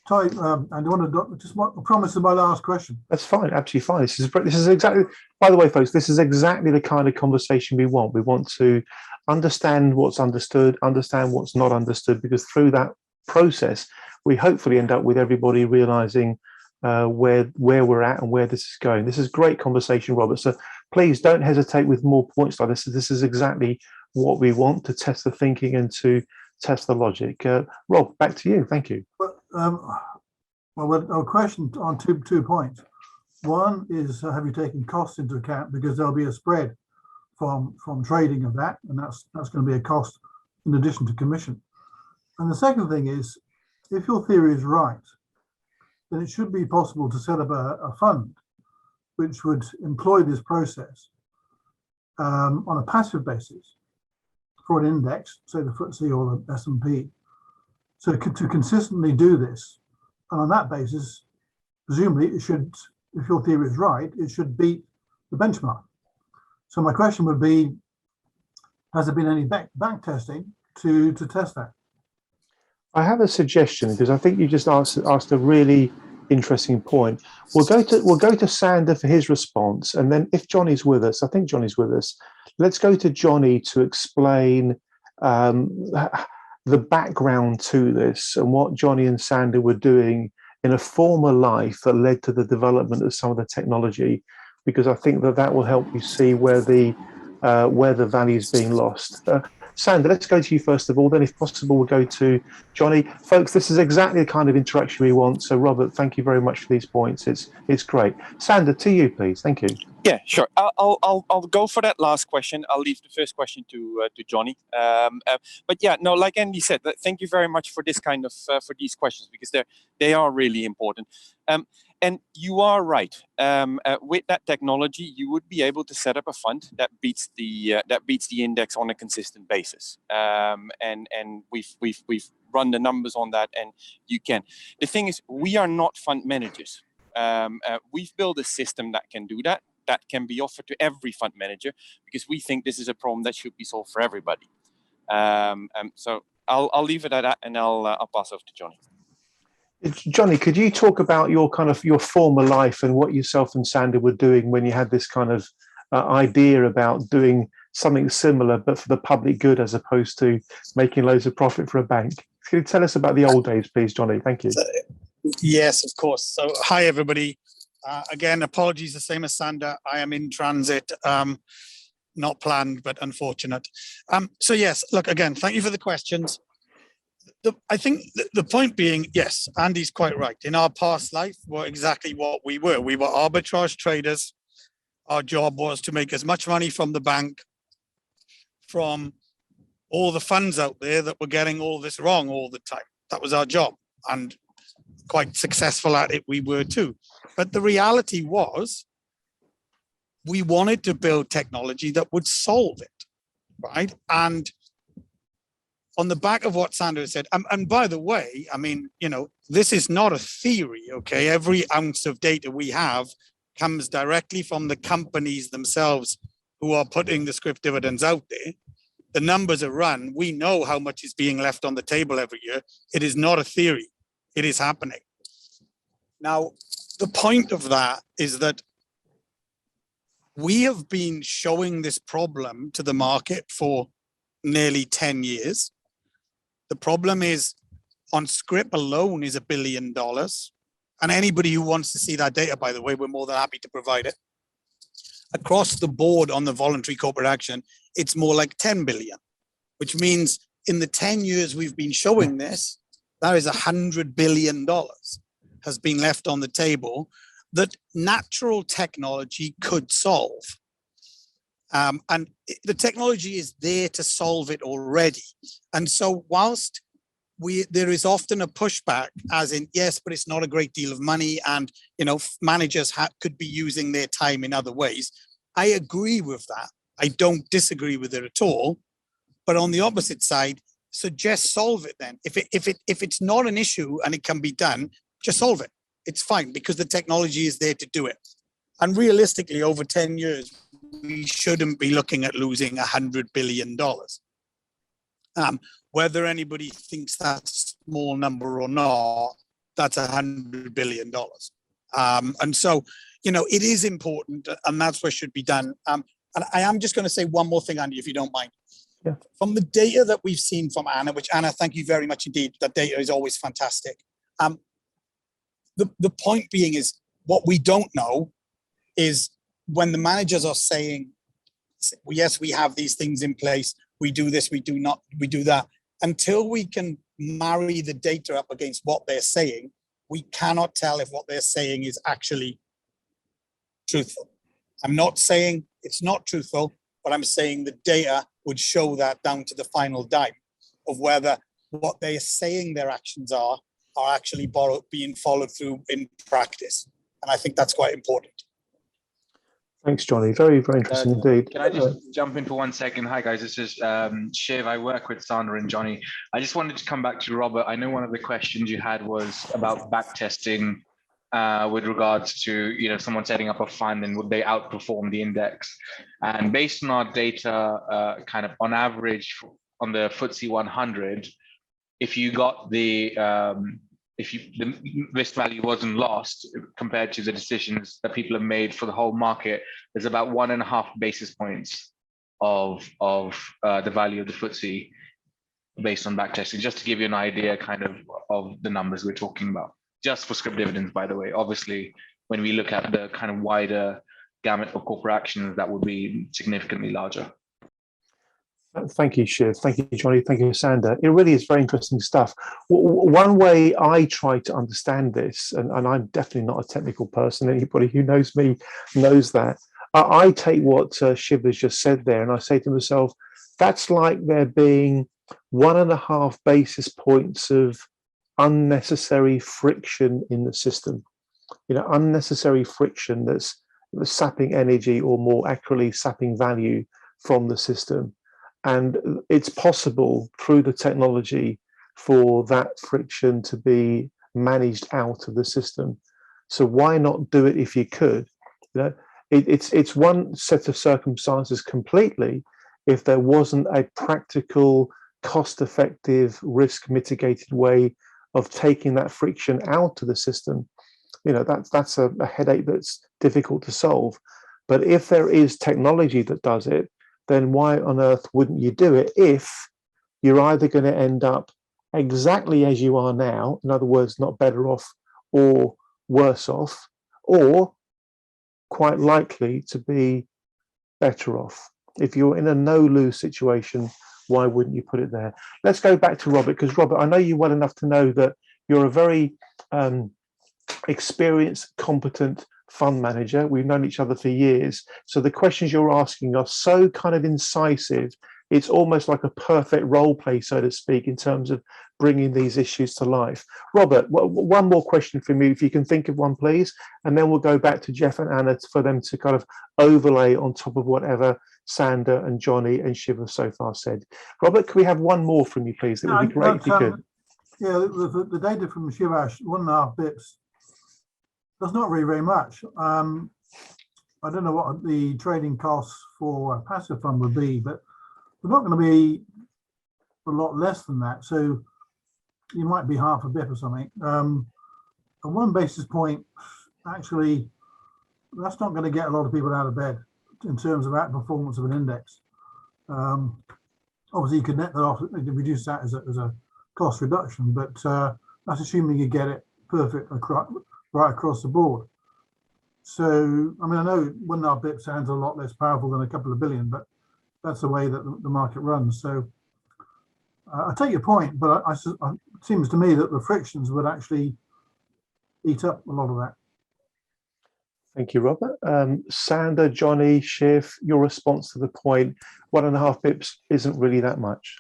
Ty, and I want to just promise my last question. That's fine, absolutely fine. This is exactly. By the way, folks, this is exactly the kind of conversation we want. We want to understand what's understood, understand what's not understood, because through that process, we hopefully end up with everybody realizing where we're at and where this is going. This is great conversation, Robert. So please don't hesitate with more points like this. This is exactly what we want, to test the thinking and to test the logic. Rob, back to you. Thank you. Well, a question on two points. One is, have you taken costs into account? Because there'll be a spread from trading of that, and that's going to be a cost in addition to commission. And the second thing is, if your theory is right, then it should be possible to set up a fund which would employ this process on a passive basis for an index, say the FTSE or the S&P. So to consistently do this, and on that basis, presumably it should, if your theory is right, it should beat the benchmark. So my question would be, has there been any back testing to test that? I have a suggestion, because I think you just asked a really interesting point. We'll go to Sander for his response, and then if Jonny's with us, I think Jonny's with us. Let's go to Jonny to explain the background to this and what Jonny and Sander were doing in a former life that led to the development of some of the technology, because I think that will help you see where the value is being lost. Sander, let's go to you first of all, then if possible we'll go to Jonny. Folks, this is exactly the kind of interaction we want, so Robert, thank you very much for these points. It's great. Sander, to you please. Thank you. Yeah, sure. I'll go for that last question. I'll leave the first question to Jonny. But yeah, no, like Andy said, thank you very much for this kind of for these questions, because they are really important. And you are right. With that technology, you would be able to set up a fund that beats the index on a consistent basis. And we've run the numbers on that, and you can. The thing is, we are not fund managers. We've built a system that can do that. That can be offered to every fund manager, because we think this is a problem that should be solved for everybody. So I'll leave it at that, and I'll pass over to Jonny. Jonny, could you talk about your former life and what yourself and Sander were doing when you had this kind of idea about doing something similar but for the public good as opposed to making loads of profit for a bank? Could you tell us about the old days, please, Jonny? Thank you. Yes, of course. So, hi, everybody. Again, apologies, the same as Sander. I am in transit, not planned, but unfortunate. So, yes, look, again, thank you for the questions. I think the point being, yes, Andy's quite right. In our past life, we're exactly what we were. We were arbitrage traders. Our job was to make as much money from the bank, from all the funds out there that were getting all this wrong all the time. That was our job. And quite successful at it, we were too. But the reality was, we wanted to build technology that would solve it, right? And on the back of what Sandra said, and by the way, I mean, you know, this is not a theory, okay? Every ounce of data we have comes directly from the companies themselves who are putting the scrip dividends out there. The numbers are run. We know how much is being left on the table every year. It is not a theory. It is happening. Now, the point of that is that we have been showing this problem to the market for nearly 10 years. The problem is, on scrip alone is $1 billion. And anybody who wants to see that data, by the way, we're more than happy to provide it. Across the board on the voluntary corporate action, it's more like 10 billion, which means in the 10 years we've been showing this, that is $100 billion has been left on the table that natural technology could solve. And the technology is there to solve it already. And so whilst there is often a pushback as in, yes, but it's not a great deal of money and, you know, managers could be using their time in other ways. I agree with that. I don't disagree with it at all. But on the opposite side, suggest solve it then. If it's not an issue and it can be done, just solve it. It's fine because the technology is there to do it. And realistically, over 10 years, we shouldn't be looking at losing $100 billion. Whether anybody thinks that's a small number or not, that's $100 billion. And so, you know, it is important, and that's what should be done. And I am just going to say one more thing, Andy, if you don't mind. Yeah. From the data that we've seen from Anna, which Anna, thank you very much indeed. That data is always fantastic. The point being is what we don't know is when the managers are saying, well, yes, we have these things in place, we do this, we do not, we do that. Until we can marry the data up against what they're saying, we cannot tell if what they're saying is actually truthful. I'm not saying it's not truthful, but I'm saying the data would show that down to the final dime of whether what they're saying their actions are actually being followed through in practice. And I think that's quite important. Thanks, Jonny. Very, very interesting indeed. Can I just jump in for 1 second? Hi, guys. This is Shiv. I work with Sandra and Jonny. I just wanted to come back to Robert. I know one of the questions you had was about back testing with regards to, you know, someone setting up a fund and would they outperform the index. And based on our data, kind of on average on the FTSE 100, if you got the risk value wasn't lost compared to the decisions that people have made for the whole market, there's about 1.5 basis points of the value of the FTSE based on backtesting, just to give you an idea kind of the numbers we're talking about, just for scrip dividends, by the way. Obviously, when we look at the kind of wider gamut of corporate actions, that would be significantly larger. Thank you, Shiv. Thank you, Jonny. Thank you, Sander. It really is very interesting stuff. One way I try to understand this, and I'm definitely not a technical person, anybody who knows me knows that, I take what Shiv has just said there and I say to myself, that's like there being 1.5 basis points of unnecessary friction in the system. You know, unnecessary friction that's sapping energy, or more accurately, sapping value from the system. And it's possible through the technology for that friction to be managed out of the system. So why not do it if you could? You know, it's one set of circumstances completely if there wasn't a practical, cost-effective, risk-mitigated way of taking that friction out of the system. You know, that's a headache that's difficult to solve. But if there is technology that does it, then why on earth wouldn't you do it if you're either going to end up exactly as you are now, in other words, not better off or worse off, or quite likely to be better off? If you're in a no-lose situation, why wouldn't you put it there? Let's go back to Robert, because Robert, I know you well enough to know that you're a very experienced, competent fund manager. We've known each other for years. So the questions you're asking are so kind of incisive. It's almost like a perfect role play, so to speak, in terms of bringing these issues to life. Robert, one more question from you, if you can think of one, please, and then we'll go back to Jeff and Anna for them to kind of overlay on top of whatever Sander and Jonny and Shiv have so far said. Robert, can we have one more from you, please? It would be great if you could. Yeah, the data from Shivash, 1.5 bips, that's not really very much. I don't know what the trading costs for a passive fund would be, but they're not going to be a lot less than that. So you might be half a bip or something. A 1 basis point, actually, that's not going to get a lot of people out of bed in terms of outperformance of an index. Obviously, you could net that off, reduce that as a cost reduction, but that's assuming you get it perfect right across the board. So, I mean, I know 1.5 bits sounds a lot less powerful than a couple of billion, but that's the way that the market runs. So I take your point, but it seems to me that the frictions would actually eat up a lot of that. Thank you, Robert. Sander, Jonny, Shiv, your response to the point, 1.5 bips isn't really that much.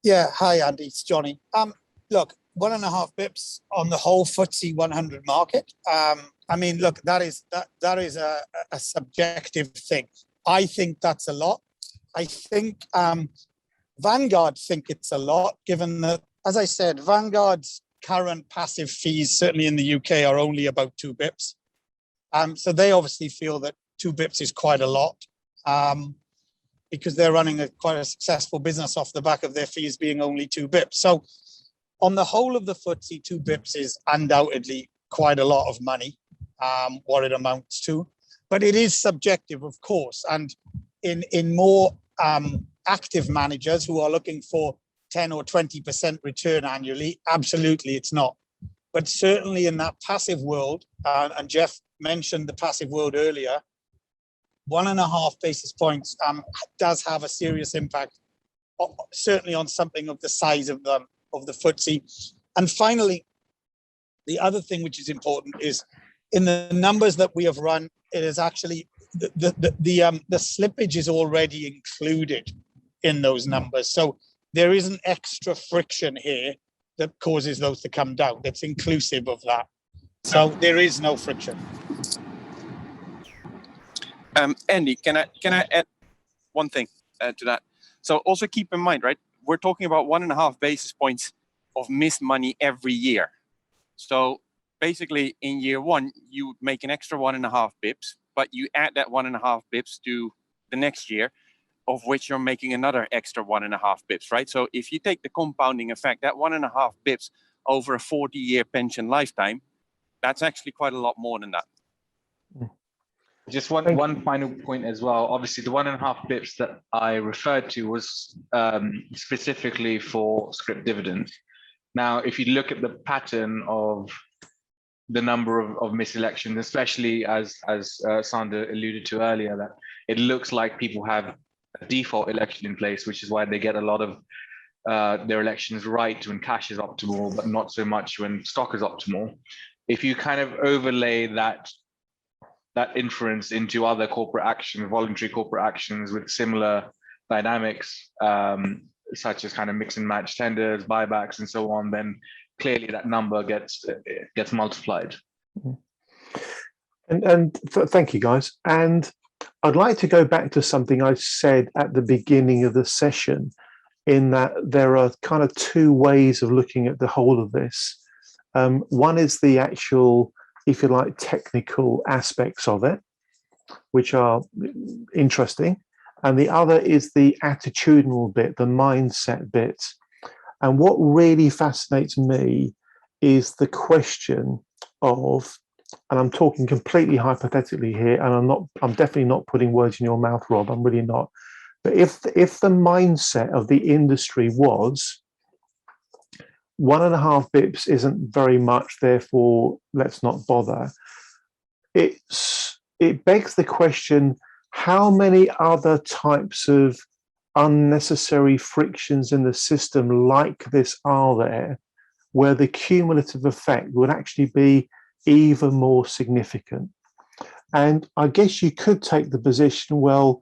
Yeah, hi Andy, it's Jonny. Look, 1.5 bips on the whole FTSE 100 market. I mean, look, that is a subjective thing. I think that's a lot. I think Vanguard think it's a lot, given that, as I said, Vanguard's current passive fees, certainly in the UK, are only about 2 bips. So they obviously feel that 2 bips is quite a lot, because they're running quite a successful business off the back of their fees being only 2 bips. So on the whole of the FTSE, 2 bips is undoubtedly quite a lot of money, what it amounts to. But it is subjective, of course. And in more active managers who are looking for 10 or 20% return annually, absolutely it's not. But certainly in that passive world, and Jeff mentioned the passive world earlier, 1.5 basis points does have a serious impact, certainly on something of the size of the FTSE. And finally, the other thing which is important is in the numbers that we have run, it is actually the slippage is already included in those numbers. So there is an extra friction here that causes those to come down. That's inclusive of that. So there is no friction. Andy, can I add one thing to that? So also keep in mind, right? We're talking about 1.5 basis points of missed money every year. So basically in year one, you would make an extra 1.5 bips, but you add that 1.5 bips to the next year, of which you're making another extra 1.5 bips, right? So if you take the compounding effect, that 1.5 bips over a 40-year pension lifetime, that's actually quite a lot more than that. Just one final point as well. Obviously, the 1.5 bips that I referred to was specifically for scrip dividends. Now, if you look at the pattern of the number of miselections, especially as Sander alluded to earlier, that it looks like people have a default election in place, which is why they get a lot of their elections right when cash is optimal, but not so much when stock is optimal. If you kind of overlay that inference into other corporate actions, voluntary corporate actions with similar dynamics, such as kind of mix and match tenders, buybacks, and so on, then clearly that number gets multiplied. And thank you, guys. And I'd like to go back to something I said at the beginning of the session, in that there are kind of 2 ways of looking at the whole of this. One is the actual, if you like, technical aspects of it, which are interesting. And the other is the attitudinal bit, the mindset bit. And what really fascinates me is the question of, and I'm talking completely hypothetically here, and I'm definitely not putting words in your mouth, Rob, I'm really not. But if the mindset of the industry was, 1.5 bips isn't very much, therefore let's not bother. It begs the question, how many other types of unnecessary frictions in the system like this are there, where the cumulative effect would actually be even more significant? And I guess you could take the position, well,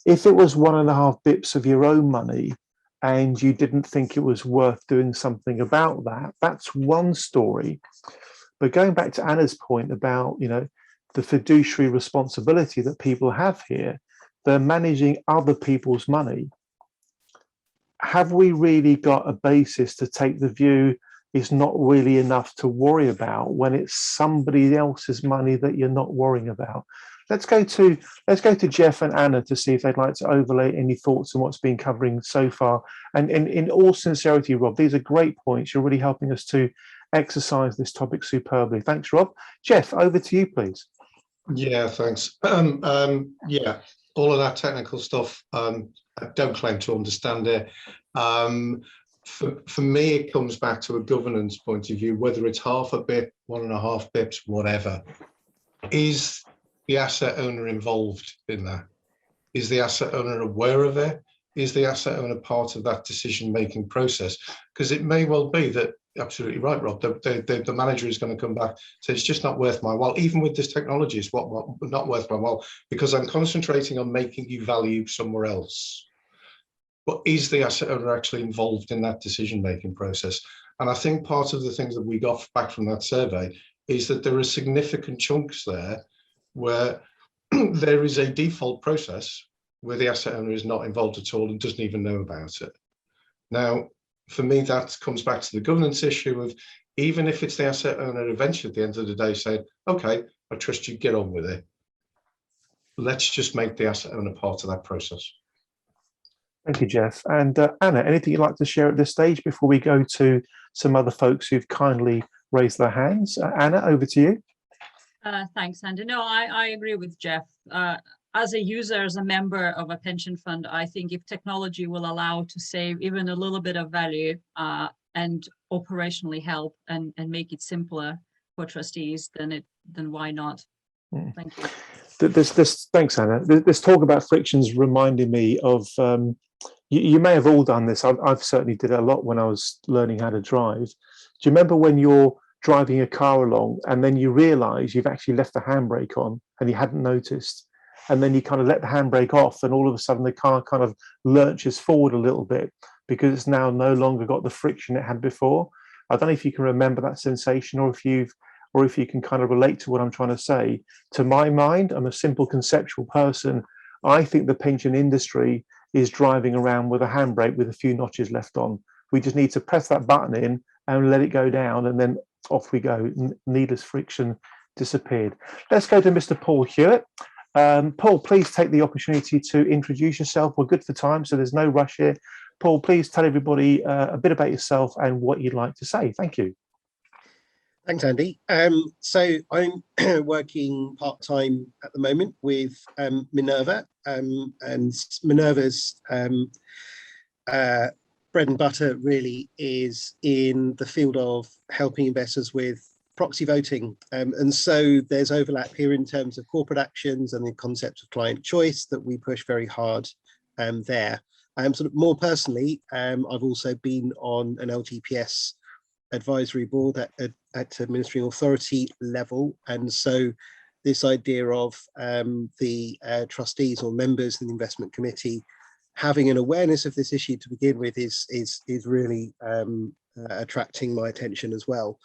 if it was 1.5 bips of your own money and you didn't think it was worth doing something about that, that's one story. But going back to Anna's point about, the fiduciary responsibility that people have here, they're managing other people's money. Have we really got a basis to take the view it's not really enough to worry about when it's somebody else's money that you're not worrying about? Let's go to Jeff and Anna to see if they'd like to overlay any thoughts on what's been covering so far. And in all sincerity, Rob, these are great points. You're really helping us to exercise this topic superbly. Thanks, Rob. Jeff, over to you, please. Yeah, thanks. Yeah, all of that technical stuff, I don't claim to understand it. For me, it comes back to a governance point of view, whether it's 0.5 bip, 1.5 bips, whatever. Is the asset owner involved in that? Is the asset owner aware of it? Is the asset owner part of that decision-making process? Because it may well be that, absolutely right, Rob, the manager is going to come back and say, it's just not worth my while. Even with this technology, it's not worth my while because I'm concentrating on making you value somewhere else. But is the asset owner actually involved in that decision-making process? And I think part of the things that we got back from that survey is that there are significant chunks there where there is a default process where the asset owner is not involved at all and doesn't even know about it. Now, for me, that comes back to the governance issue of, even if it's the asset owner eventually at the end of the day saying, okay, I trust you, get on with it. Let's just make the asset owner part of that process. Thank you, Jeff. And Anna, anything you'd like to share at this stage before we go to some other folks who've kindly raised their hands? Anna, over to you. Thanks, Andy. No, I agree with Jeff. As a user, as a member of a pension fund, I think if technology will allow to save even a little bit of value and operationally help and make it simpler for trustees, then why not? Thank you. Thanks, Anna. This talk about frictions reminded me of, you may have all done this. I've certainly did it a lot when I was learning how to drive. Do you remember when you're driving a car along and then you realize you've actually left the handbrake on and you hadn't noticed? And then you kind of let the handbrake off and all of a sudden the car kind of lurches forward a little bit because it's now no longer got the friction it had before. I don't know if you can remember that sensation or if you can kind of relate to what I'm trying to say. To my mind, I'm a simple conceptual person. I think the pension industry is driving around with a handbrake with a few notches left on. We just need to press that button in and let it go down and then off we go. Needless friction disappeared. Let's go to Mr. Paul Hewitt. Paul, please take the opportunity to introduce yourself. We're good for time, so there's no rush here. Paul, please tell everybody a bit about yourself and what you'd like to say. Thank you. Thanks, Andy. So I'm working part-time at the moment with Minerva, and Minerva's bread and butter really is in the field of helping investors with proxy voting. And so there's overlap here in terms of corporate actions and the concept of client choice that we push very hard there. Sort of more personally, I've also been on an LGPS advisory board at administering authority level. And so this idea of the trustees or members of the investment committee having an awareness of this issue to begin with is really attracting my attention as well.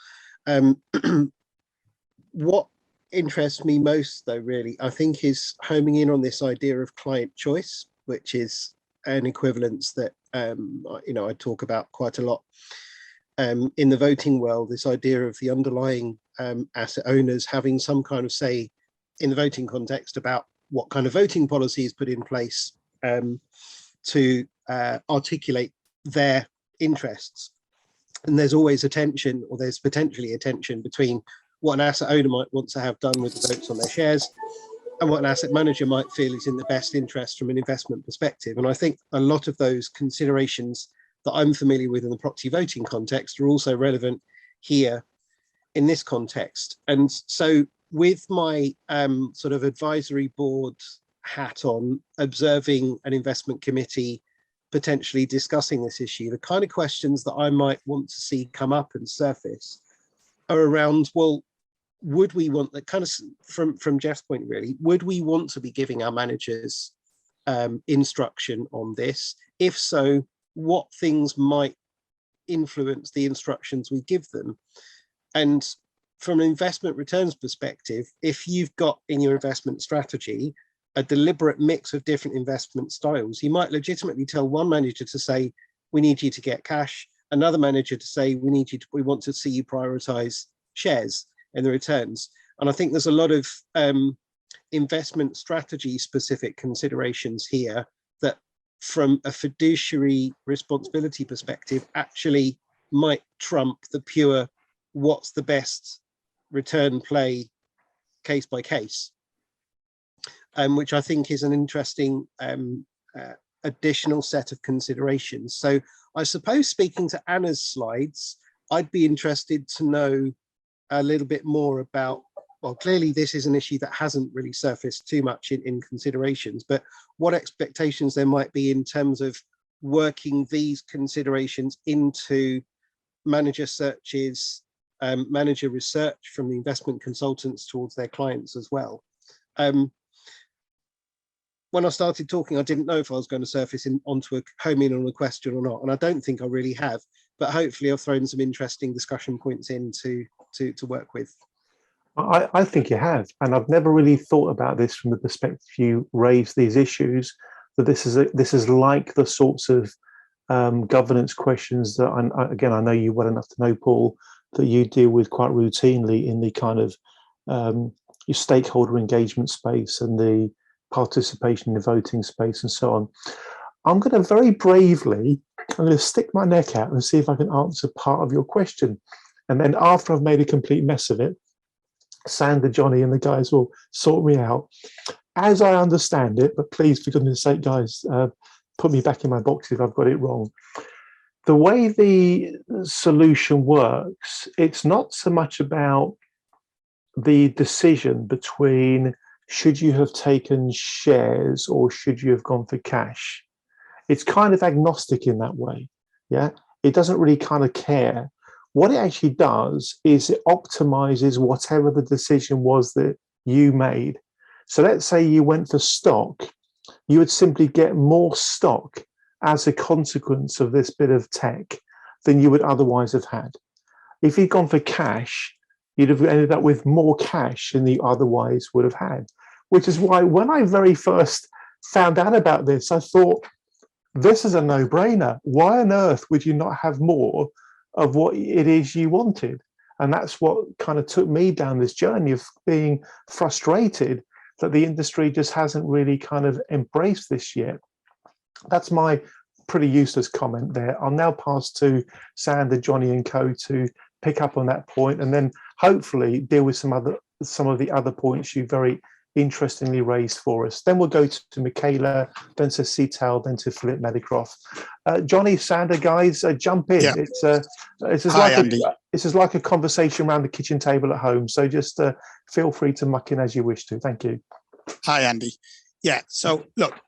What interests me most, though, really, I think, is homing in on this idea of client choice, which is an equivalence that I talk about quite a lot in the voting world. This idea of the underlying asset owners having some kind of say in the voting context about what kind of voting policy is put in place to articulate their interests. And there's always a tension, or there's potentially a tension between what an asset owner might want to have done with the votes on their shares and what an asset manager might feel is in the best interest from an investment perspective. And I think a lot of those considerations that I'm familiar with in the proxy voting context are also relevant here in this context. And so with my sort of advisory board hat on, observing an investment committee potentially discussing this issue, the kind of questions that I might want to see come up and surface are around, well, would we want that kind of from Jeff's point, really, would we want to be giving our managers instruction on this? If so, what things might influence the instructions we give them? And from an investment returns perspective, if you've got in your investment strategy a deliberate mix of different investment styles, you might legitimately tell one manager to say, we need you to get cash, another manager to say, we want to see you prioritize shares and the returns. And I think there's a lot of investment strategy specific considerations here that from a fiduciary responsibility perspective actually might trump the pure what's the best return play case by case, which I think is an interesting additional set of considerations. So I suppose, speaking to Anna's slides, I'd be interested to know a little bit more about, well, clearly this is an issue that hasn't really surfaced too much in considerations, but what expectations there might be in terms of working these considerations into manager searches, manager research from the investment consultants towards their clients as well. When I started talking, I didn't know if I was going to surface onto a home in on a question or not, and I don't think I really have, but hopefully I've thrown some interesting discussion points in to work with. I think you have, and I've never really thought about this from the perspective you raised these issues. That this is like the sorts of governance questions that, I know you well enough to know, Paul, that you deal with quite routinely in the kind of your stakeholder engagement space and the participation in the voting space and so on. I'm going to very bravely, I'm going to stick my neck out and see if I can answer part of your question. And then after I've made a complete mess of it, Sander, Jonny and the guys will sort me out. As I understand it, but please, for goodness sake, guys, put me back in my box if I've got it wrong. The way the solution works, it's not so much about the decision between should you have taken shares or should you have gone for cash. It's kind of agnostic in that way. Yeah, it doesn't really kind of care. What it actually does is it optimizes whatever the decision was that you made. So let's say you went for stock, you would simply get more stock as a consequence of this bit of tech than you would otherwise have had. If you'd gone for cash, you'd have ended up with more cash than you otherwise would have had, which is why when I very first found out about this, I thought, this is a no-brainer. Why on earth would you not have more of what it is you wanted? And that's what kind of took me down this journey of being frustrated that the industry just hasn't really kind of embraced this yet. That's my pretty useless comment there. I'll now pass to Sander, Jonny and co to pick up on that point and then hopefully deal with some of the other points you very interestingly raised for us. Then we'll go to Michaela, then to Cital, then to Philip Medicroft. Jonny, Sander, guys, jump in. Yeah. It's like a conversation around the kitchen table at home. So just feel free to muck in as you wish to. Thank you. Hi, Andy. Yeah, so look,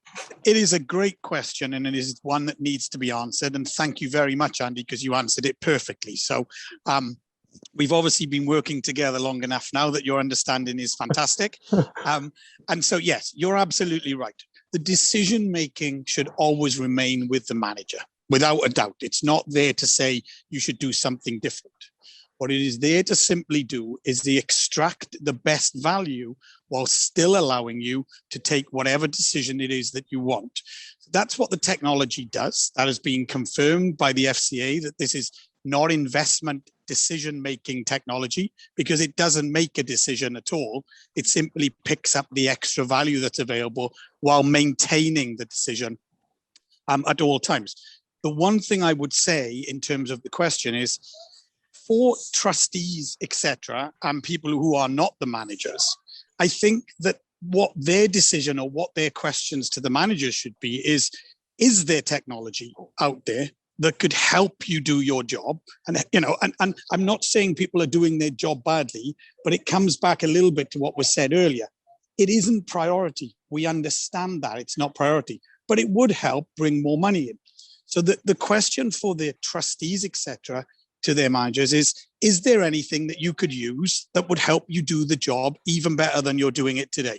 it is a great question and it is one that needs to be answered. And thank you very much, Andy, because you answered it perfectly. So we've obviously been working together long enough now that your understanding is fantastic. And so, yes, you're absolutely right. The decision-making should always remain with the manager, without a doubt. It's not there to say you should do something different. What it is there to simply do is to extract the best value while still allowing you to take whatever decision it is that you want. That's what the technology does. That has been confirmed by the FCA that this is not investment decision-making technology because it doesn't make a decision at all. It simply picks up the extra value that's available while maintaining the decision at all times. The one thing I would say in terms of the question is, for trustees, etc., and people who are not the managers, I think that what their decision or what their questions to the managers should be is there technology out there that could help you do your job. And, and I'm not saying people are doing their job badly, but it comes back a little bit to what was said earlier. It isn't priority. We understand that it's not priority, but it would help bring more money in. So the question for the trustees, etc., to their managers is there anything that you could use that would help you do the job even better than you're doing it today?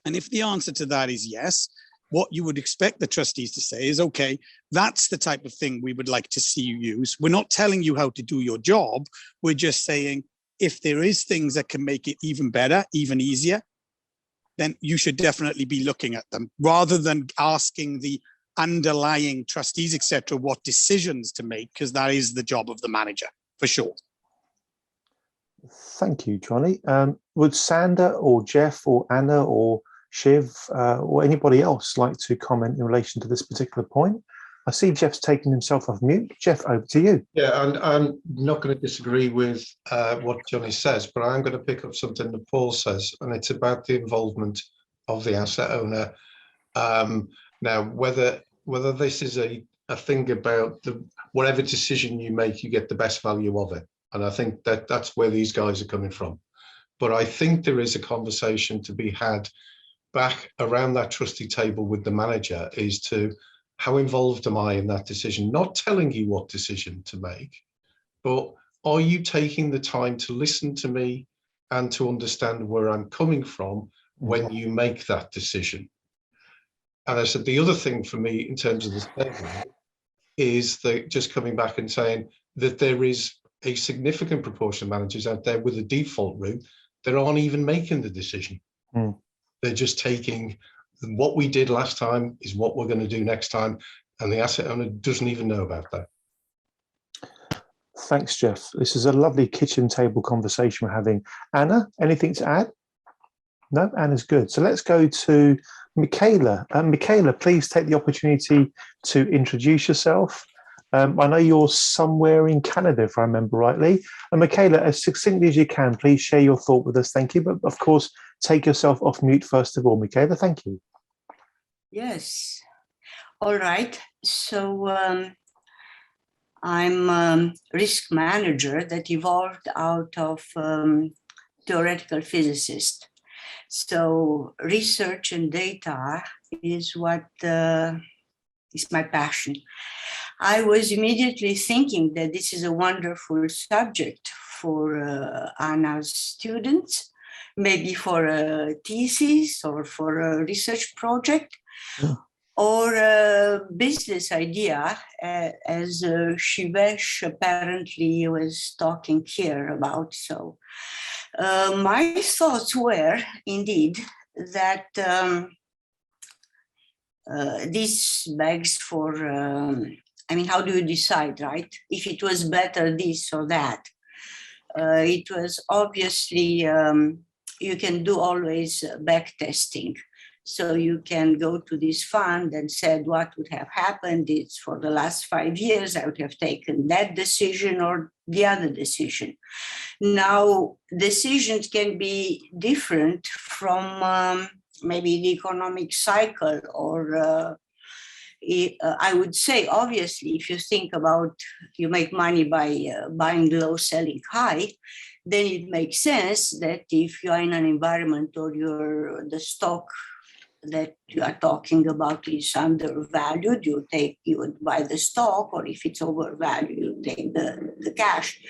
And if the answer to that is yes, what you would expect the trustees to say is, okay, that's the type of thing we would like to see you use. We're not telling you how to do your job. We're just saying, if there is things that can make it even better, even easier, then you should definitely be looking at them rather than asking the underlying trustees, etc., what decisions to make, because that is the job of the manager, for sure. Thank you, Jonny. Would Sander or Jeff or Anna or Shiv or anybody else like to comment in relation to this particular point? I see Jeff's taken himself off mute. Jeff, over to you. Yeah, and I'm not going to disagree with what Jonny says, but I'm going to pick up something that Paul says, and it's about the involvement of the asset owner. Now, whether this is a thing about whatever decision you make, you get the best value of it. And I think that's where these guys are coming from. But I think there is a conversation to be had back around that trustee table with the manager, is to how involved am I in that decision? Not telling you what decision to make, but are you taking the time to listen to me and to understand where I'm coming from when you make that decision? And I said, the other thing for me in terms of this is that just coming back and saying that there is a significant proportion of managers out there with a default route that aren't even making the decision. They're just taking what we did last time is what we're going to do next time, and the asset owner doesn't even know about that. Thanks, Jeff. This is a lovely kitchen table conversation we're having. Anna, anything to add? No, Anna's good. So let's go to Michaela. Michaela, please take the opportunity to introduce yourself. I know you're somewhere in Canada, if I remember rightly. And Michaela, as succinctly as you can, please share your thought with us. Thank you. But of course, take yourself off mute first of all. Michaela, thank you. Yes. All right. So I'm a risk manager that evolved out of theoretical physicist. So research and data is what is my passion. I was immediately thinking that this is a wonderful subject for Anna's students, maybe for a thesis or for a research project, or a business idea, as Shivesh apparently was talking here about. So my thoughts were indeed that this begs for, I mean, how do you decide, right? If it was better this or that. It was obviously, you can do always back testing. So you can go to this fund and said what would have happened is for the last 5 years, I would have taken that decision or the other decision. Now, decisions can be different from maybe the economic cycle, or I would say, obviously, if you think about you make money by buying low, selling high, then it makes sense that if you are in an environment or the stock that you are talking about is undervalued, you would buy the stock, or if it's overvalued, you take the cash.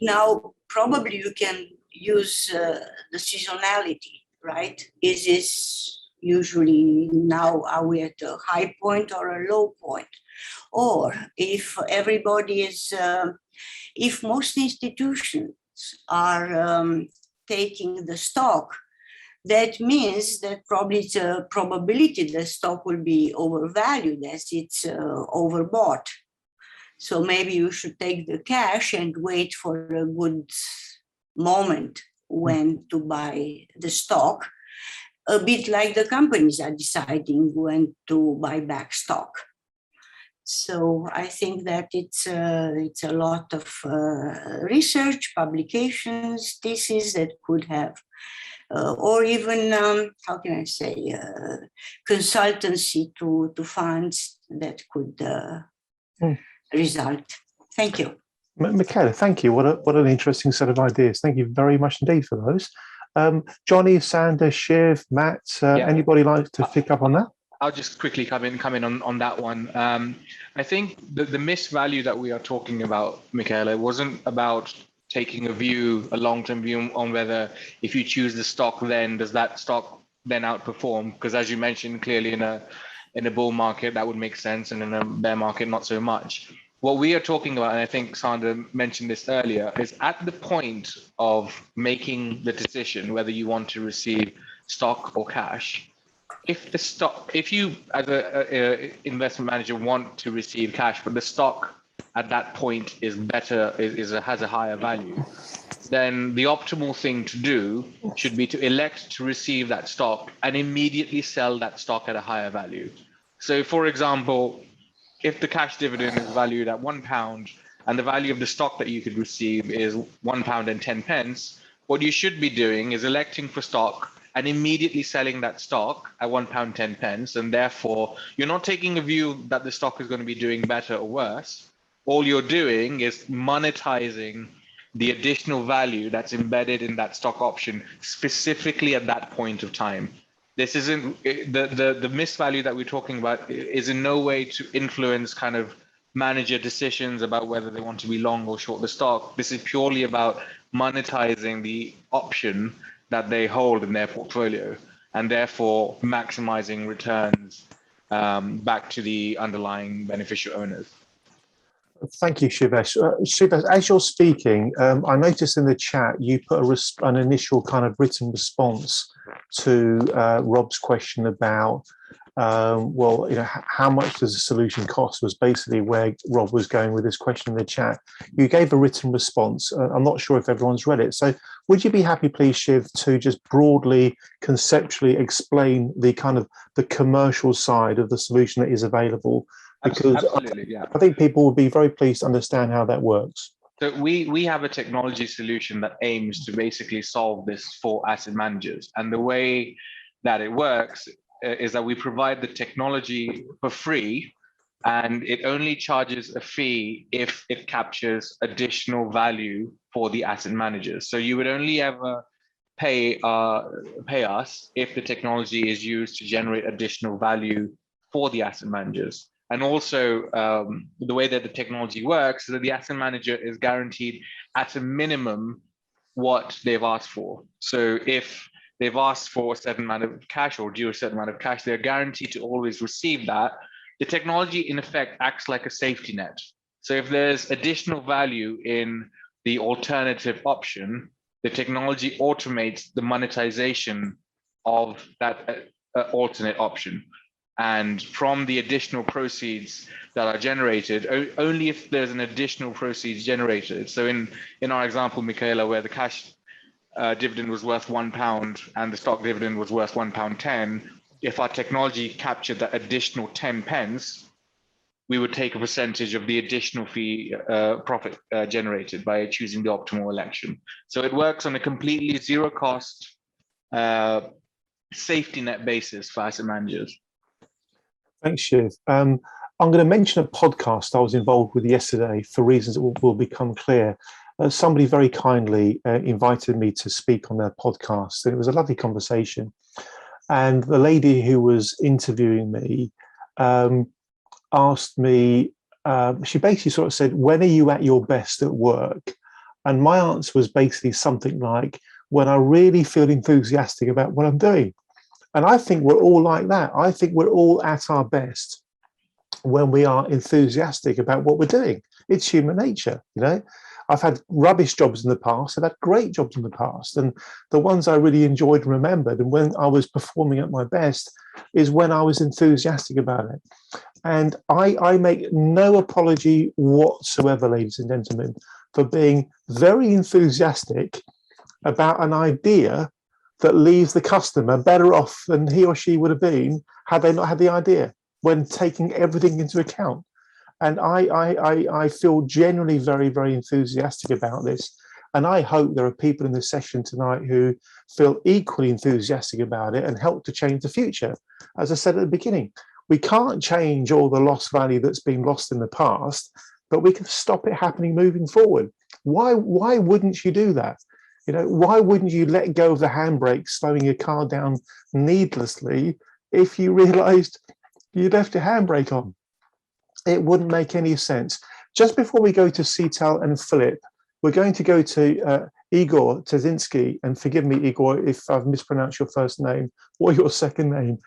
Now, probably you can use the seasonality, right? Is this usually now, are we at a high point or a low point? Or if everybody is, if most institutions are taking the stock, that means that probably it's a probability the stock will be overvalued as it's overbought. So maybe you should take the cash and wait for a good moment when to buy the stock, a bit like the companies are deciding when to buy back stock. So I think that it's a lot of research, publications, theses that could have, or even, how can I say, consultancy to funds that could result. Thank you. Michaela, thank you. What an interesting set of ideas. Thank you very much indeed for those. Jonny, Sander, Shiv, Matt, anybody like to pick up on that? I'll just quickly come in on that one. I think the missed value that we are talking about, Michaela, wasn't about taking a long-term view on whether if you choose the stock, then does that stock then outperform? Because as you mentioned, clearly in a bull market, that would make sense, and in a bear market, not so much. What we are talking about, and I think Sandra mentioned this earlier, is at the point of making the decision whether you want to receive stock or cash. If you as a investment manager want to receive cash, but the stock at that point is better, has a higher value, then the optimal thing to do should be to elect to receive that stock and immediately sell that stock at a higher value. So, for example, if the cash dividend is valued at £1 and the value of the stock that you could receive is £1.10, what you should be doing is electing for stock and immediately selling that stock at £1.10, and therefore you're not taking a view that the stock is going to be doing better or worse. All you're doing is monetizing the additional value that's embedded in that stock option specifically at that point of time. This isn't the missed value that we're talking about is in no way to influence kind of manager decisions about whether they want to be long or short the stock. This is purely about monetizing the option that they hold in their portfolio and therefore maximizing returns back to the underlying beneficial owners. Thank you, Shivesh. Shivesh, as you're speaking, I noticed in the chat you put an initial kind of written response to Rob's question about, well, you know, how much does a solution cost, was basically where Rob was going with this question in the chat. You gave a written response. I'm not sure if everyone's read it. So would you be happy, please, Shiv, to just broadly, conceptually explain the kind of the commercial side of the solution that is available? Because absolutely, yeah. I think people would be very pleased to understand how that works. So we have a technology solution that aims to basically solve this for asset managers. And the way that it works is that we provide the technology for free, and it only charges a fee if it captures additional value for the asset managers. So you would only ever pay us if the technology is used to generate additional value for the asset managers. And also, the way that the technology works is that the asset manager is guaranteed at a minimum what they've asked for. So if they've asked for a certain amount of cash or due a certain amount of cash, they're guaranteed to always receive that. The technology, in effect, acts like a safety net. So if there's additional value in the alternative option, the technology automates the monetization of that alternate option. And from the additional proceeds that are generated, only if there's an additional proceeds generated. So in our example, Michaela, where the cash dividend was worth £1 and the stock dividend was worth £1.10, if our technology captured that additional 10 pence, we would take a percentage of the additional fee profit generated by choosing the optimal election. So it works on a completely zero cost safety net basis for asset managers. Thanks, Shiv. I'm going to mention a podcast I was involved with yesterday for reasons that will become clear. Somebody very kindly invited me to speak on their podcast, and it was a lovely conversation. And the lady who was interviewing me asked me, she basically sort of said, when are you at your best at work? And my answer was basically something like, when I really feel enthusiastic about what I'm doing. And I think we're all like that. I think we're all at our best when we are enthusiastic about what we're doing. It's human nature, you know. I've had rubbish jobs in the past. I've had great jobs in the past. And the ones I really enjoyed and remembered, and when I was performing at my best, is when I was enthusiastic about it. And I make no apology whatsoever, ladies and gentlemen, for being very enthusiastic about an idea that leaves the customer better off than he or she would have been had they not had the idea, when taking everything into account. And I feel genuinely very, very enthusiastic about this. And I hope there are people in this session tonight who feel equally enthusiastic about it and help to change the future. As I said at the beginning, we can't change all the lost value that's been lost in the past, but we can stop it happening moving forward. Why wouldn't you do that? You know, why wouldn't you let go of the handbrake, slowing your car down needlessly if you realized you left your handbrake on? It wouldn't make any sense. Just before we go to Cital and Philip, we're going to go to Igor Tezinski, and forgive me, Igor, if I've mispronounced your first name or your second name.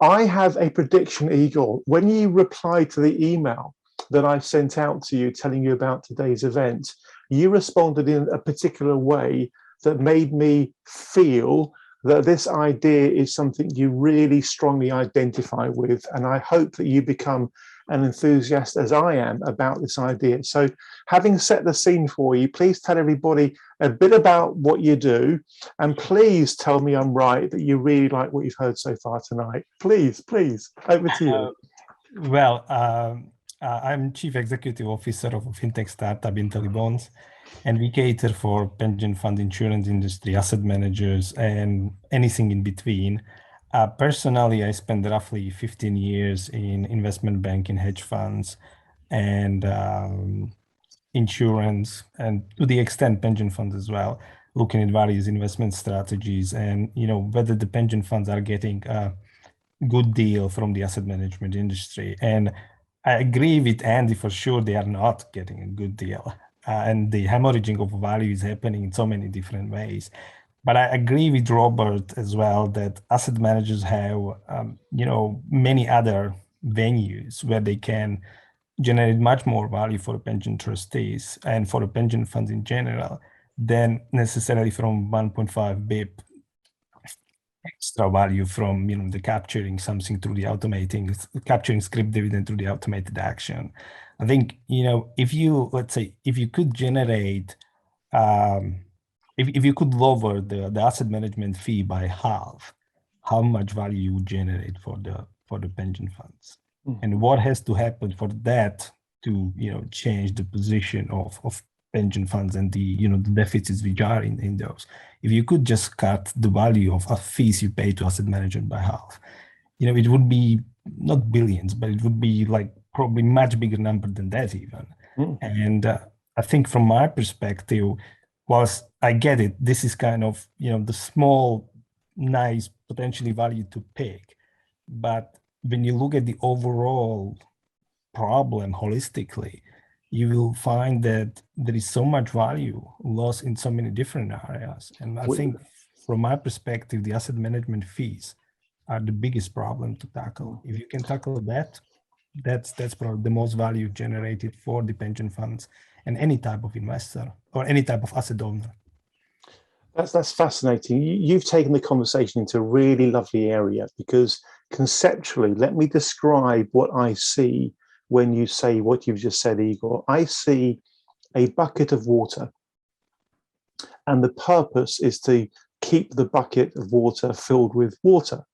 I have a prediction, Igor. When you replied to the email that I sent out to you telling you about today's event, you responded in a particular way that made me feel that this idea is something you really strongly identify with. And I hope that you become an enthusiast as I am about this idea. So having set the scene for you, please tell everybody a bit about what you do, and please tell me I'm right, that you really like what you've heard so far tonight. Please, over to you. I'm Chief Executive Officer of a fintech startup, Intellibonds, and we cater for pension fund, insurance industry, asset managers, and anything in between. Personally, I spent roughly 15 years in investment banking, hedge funds, and insurance, and to the extent pension funds as well, looking at various investment strategies and, you know, whether the pension funds are getting a good deal from the asset management industry. And I agree with Andy, for sure, they are not getting a good deal. And the hemorrhaging of value is happening in so many different ways. But I agree with Robert as well that asset managers have, you know, many other venues where they can generate much more value for pension trustees and for the pension funds in general than necessarily from 1.5 BIP extra value from, you know, the capturing something through the capturing scrip dividend through the automated action. I think, you know, if you, let's say, if you could generate, if you could lower the asset management fee by half, how much value you would generate for the pension funds? And what has to happen for that to, you know, change the position of pension funds and the, you know, the deficits which are in those? If you could just cut the value of fees you pay to asset management by half, you know, it would be not billions, but it would be like probably much bigger number than that even. And I think from my perspective, whilst I get it, this is kind of, you know, the small, nice, potentially value to pick. But when you look at the overall problem holistically, you will find that there is so much value lost in so many different areas. And I think from my perspective, the asset management fees are the biggest problem to tackle. If you can tackle that, that's probably the most value generated for the pension funds and any type of investor or any type of asset owner. That's fascinating. You've taken the conversation into a really lovely area, because conceptually, let me describe what I see when you say what you've just said, Igor. I see a bucket of water, and the purpose is to keep the bucket of water filled with water.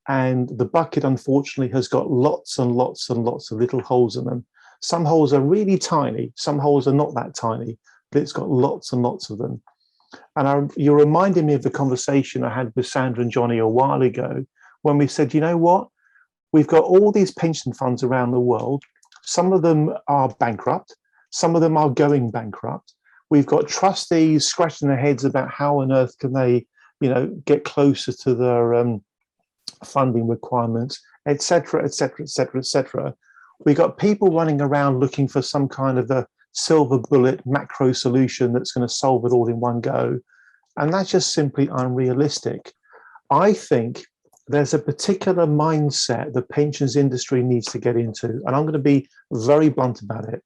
And the bucket, unfortunately, has got lots and lots and lots of little holes in them. Some holes are really tiny, some holes are not that tiny, but it's got lots and lots of them. And you're reminding me of the conversation I had with Sandra and Jonny a while ago, when we said, you know what? We've got all these pension funds around the world. Some of them are bankrupt. Some of them are going bankrupt. We've got trustees scratching their heads about how on earth can they, you know, get closer to their funding requirements, etc., etc., etc., etc. We've got people running around looking for some kind of a silver bullet macro solution that's going to solve it all in one go. And that's just simply unrealistic. I think there's a particular mindset the pensions industry needs to get into, and I'm going to be very blunt about it.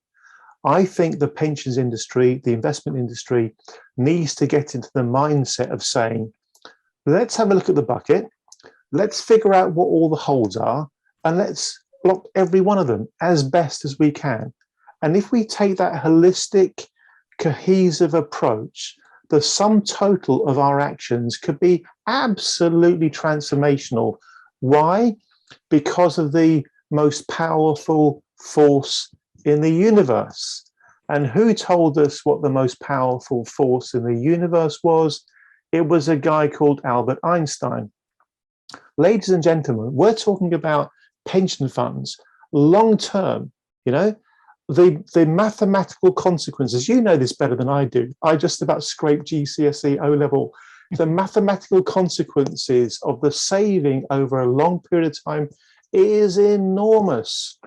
I think the pensions industry, the investment industry, needs to get into the mindset of saying, let's have a look at the bucket, let's figure out what all the holes are, and let's block every one of them as best as we can. And if we take that holistic, cohesive approach, the sum total of our actions could be absolutely transformational. Why? Because of the most powerful force in the universe. And who told us what the most powerful force in the universe was? It was a guy called Albert Einstein. Ladies and gentlemen, we're talking about pension funds, long term, you know, the mathematical consequences, you know this better than I do. I just about scraped GCSE O level. The mathematical consequences of the saving over a long period of time is enormous,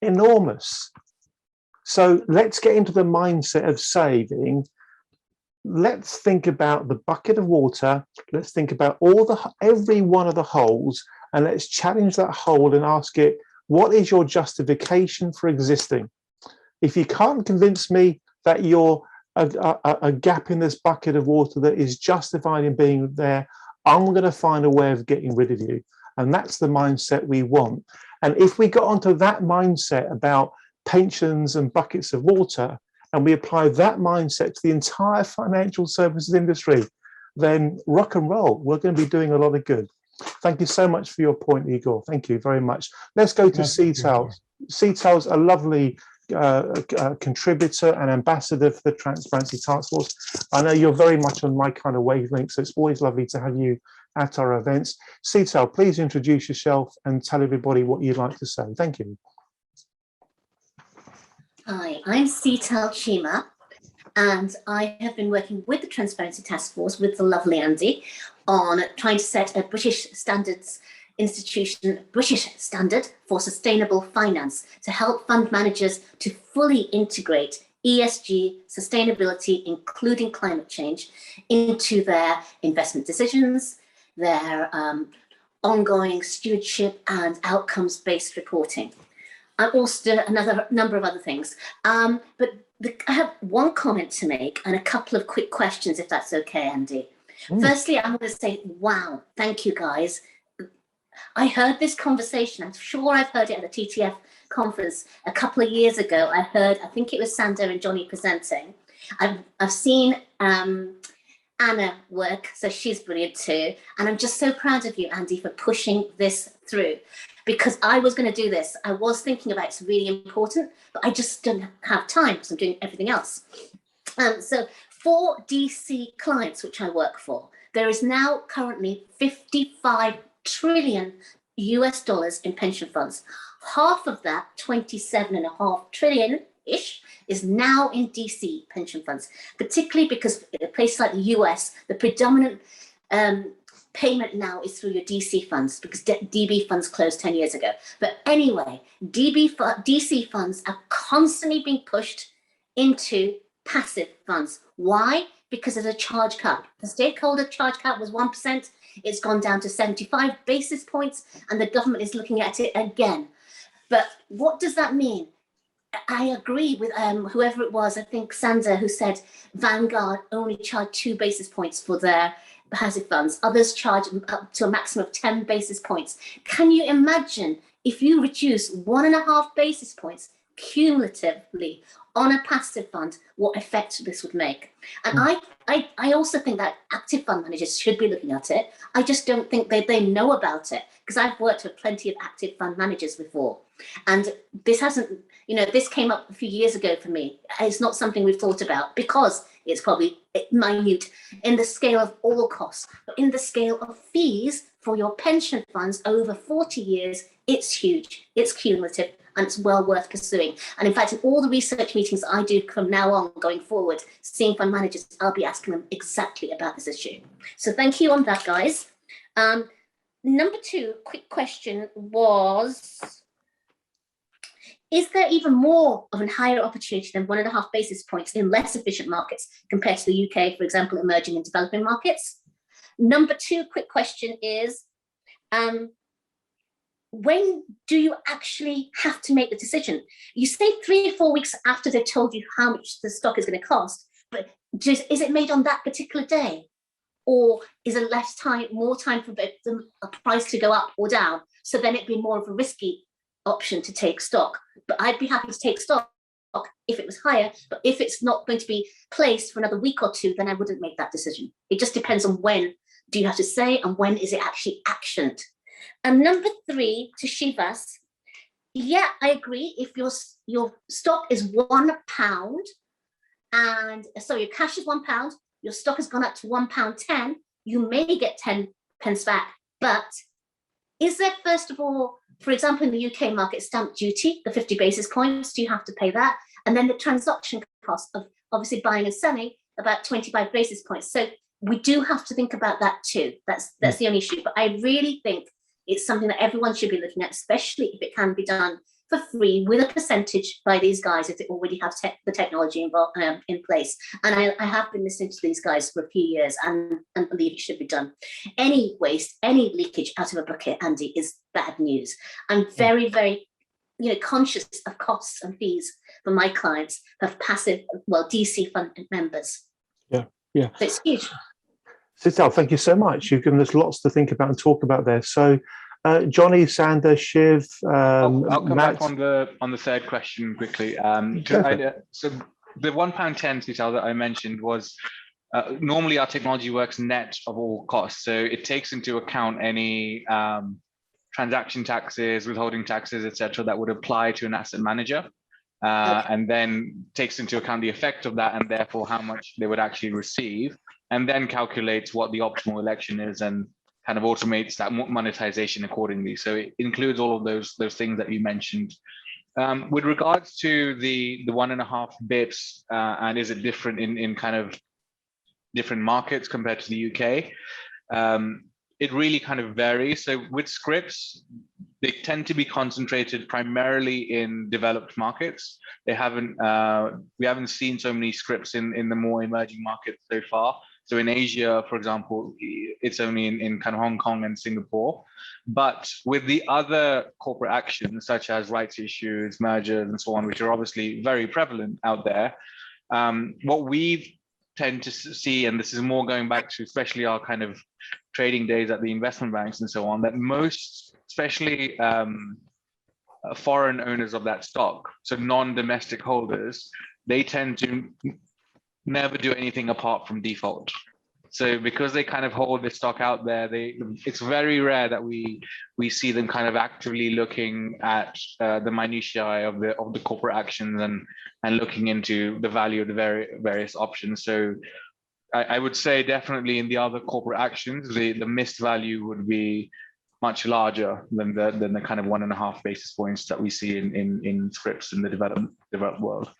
enormous. So let's get into the mindset of saving. Let's think about the bucket of water. Let's think about every one of the holes, and let's challenge that hole and ask it, what is your justification for existing? If you can't convince me that you're a gap in this bucket of water that is justified in being there, I'm going to find a way of getting rid of you. And that's the mindset we want. And if we got onto that mindset about pensions and buckets of water, and we apply that mindset to the entire financial services industry, then rock and roll, we're going to be doing a lot of good. Thank you so much for your point, Igor. Thank you very much. Let's go to Seatel. Seatel's a lovely contributor and ambassador for the Transparency Task Force. I know you're very much on my kind of wavelength, so it's always lovely to have you at our events. Seatel, please introduce yourself and tell everybody what you'd like to say. Thank you. Hi, I'm Seatel Chima, and I have been working with the Transparency Task Force with the lovely Andy on trying to set a British standard for sustainable finance to help fund managers to fully integrate ESG, sustainability, including climate change, into their investment decisions, their ongoing stewardship and outcomes-based reporting. I also do another number of other things. But I have one comment to make and a couple of quick questions, if that's okay, Andy. Firstly, I'm going to say, wow, thank you, guys. I heard this conversation. I'm sure I've heard it at the TTF conference a couple of years ago. I think it was Sander and Jonny presenting. I've seen Anna work, so she's brilliant too. And I'm just so proud of you, Andy, for pushing this through. Because I was going to do this. I was thinking about it's really important, but I just don't have time because I'm doing everything else. So for DC clients, which I work for, there is now currently 55 trillion US dollars in pension funds. Half of that, 27.5 trillion-ish, is now in DC pension funds, particularly because in a place like the US, the predominant payment now is through your DC funds because DB funds closed 10 years ago. But anyway, DC funds are constantly being pushed into passive funds. Why? Because there's a charge cut. The stakeholder charge cut was 1%. It's gone down to 75 basis points, and the government is looking at it again. But what does that mean? I agree with whoever it was, I think Sander, who said Vanguard only charged 2 basis points for their passive funds. Others charge up to a maximum of 10 basis points. Can you imagine if you reduce 1.5 basis points cumulatively on a passive fund, what effect this would make? And I also think that active fund managers should be looking at it. I just don't think they know about it, because I've worked with plenty of active fund managers before. And this hasn't, this came up a few years ago for me. It's not something we've thought about because it's probably minute in the scale of all costs, but in the scale of fees for your pension funds over 40 years, it's huge, it's cumulative, and it's well worth pursuing. And in fact, in all the research meetings I do from now on going forward, seeing fund managers, I'll be asking them exactly about this issue. So thank you on that, guys. Number 2, quick question was, is there even more of a higher opportunity than 1.5 basis points in less efficient markets compared to the UK, for example, emerging and developing markets? Number 2, quick question is, when do you actually have to make the decision? You say 3 or 4 weeks after they've told you how much the stock is going to cost, but is it made on that particular day? Or is it more time for a price to go up or down? So then it'd be more of a risky option to take stock. But I'd be happy to take stock if it was higher, but if it's not going to be placed for another week or 2, then I wouldn't make that decision. It just depends on when do you have to say and when is it actually actioned. And number 3, to Shivas, yeah, I agree. If your stock is £1 and so your cash is £1, your stock has gone up to £1.10, you may get 10 pence back. But is there, first of all, For example, in the UK market, stamp duty, the 50 basis points, do you have to pay that? And then the transaction cost of obviously buying and selling, about 25 basis points. So we do have to think about that too. That's the only issue. But I really think it's something that everyone should be looking at, especially if it can be done for free with a percentage by these guys if they already have the technology involved in place. And I have been listening to these guys for a few years and believe it should be done. Any waste, any leakage out of a bucket, Andy, is bad news. I'm very, very conscious of costs and fees for my clients of passive, DC fund members. Yeah. So it's huge. Sital, thank you so much. You've given us lots to think about and talk about there. So, Jonny, Sander, Shiv, I'll come Matt. back on the third question quickly. So the £1.10 Sital that I mentioned was normally our technology works net of all costs. So it takes into account any transaction taxes, withholding taxes, etc., that would apply to an asset manager. And then takes into account the effect of that and therefore how much they would actually receive, and then calculates what the optimal election is and kind of automates that monetization accordingly. So it includes all of those things that you mentioned. With regards to the 1.5 bits, and is it different in kind of different markets compared to the UK? It really kind of varies. So with scripts, they tend to be concentrated primarily in developed markets. We haven't seen so many scripts in the more emerging markets so far. So in Asia, for example, it's only in kind of Hong Kong and Singapore. But with the other corporate actions, such as rights issues, mergers, and so on, which are obviously very prevalent out there, what we tend to see, and this is more going back to especially our kind of trading days at the investment banks and so on, that most, especially foreign owners of that stock, so non-domestic holders, they tend to never do anything apart from default. So because they kind of hold this stock out there, it's very rare that we see them kind of actively looking at the minutiae of the corporate actions and looking into the value of the various options. So I would say definitely in the other corporate actions, the missed value would be much larger than the kind of 1.5 basis points that we see in scripts in the developed world.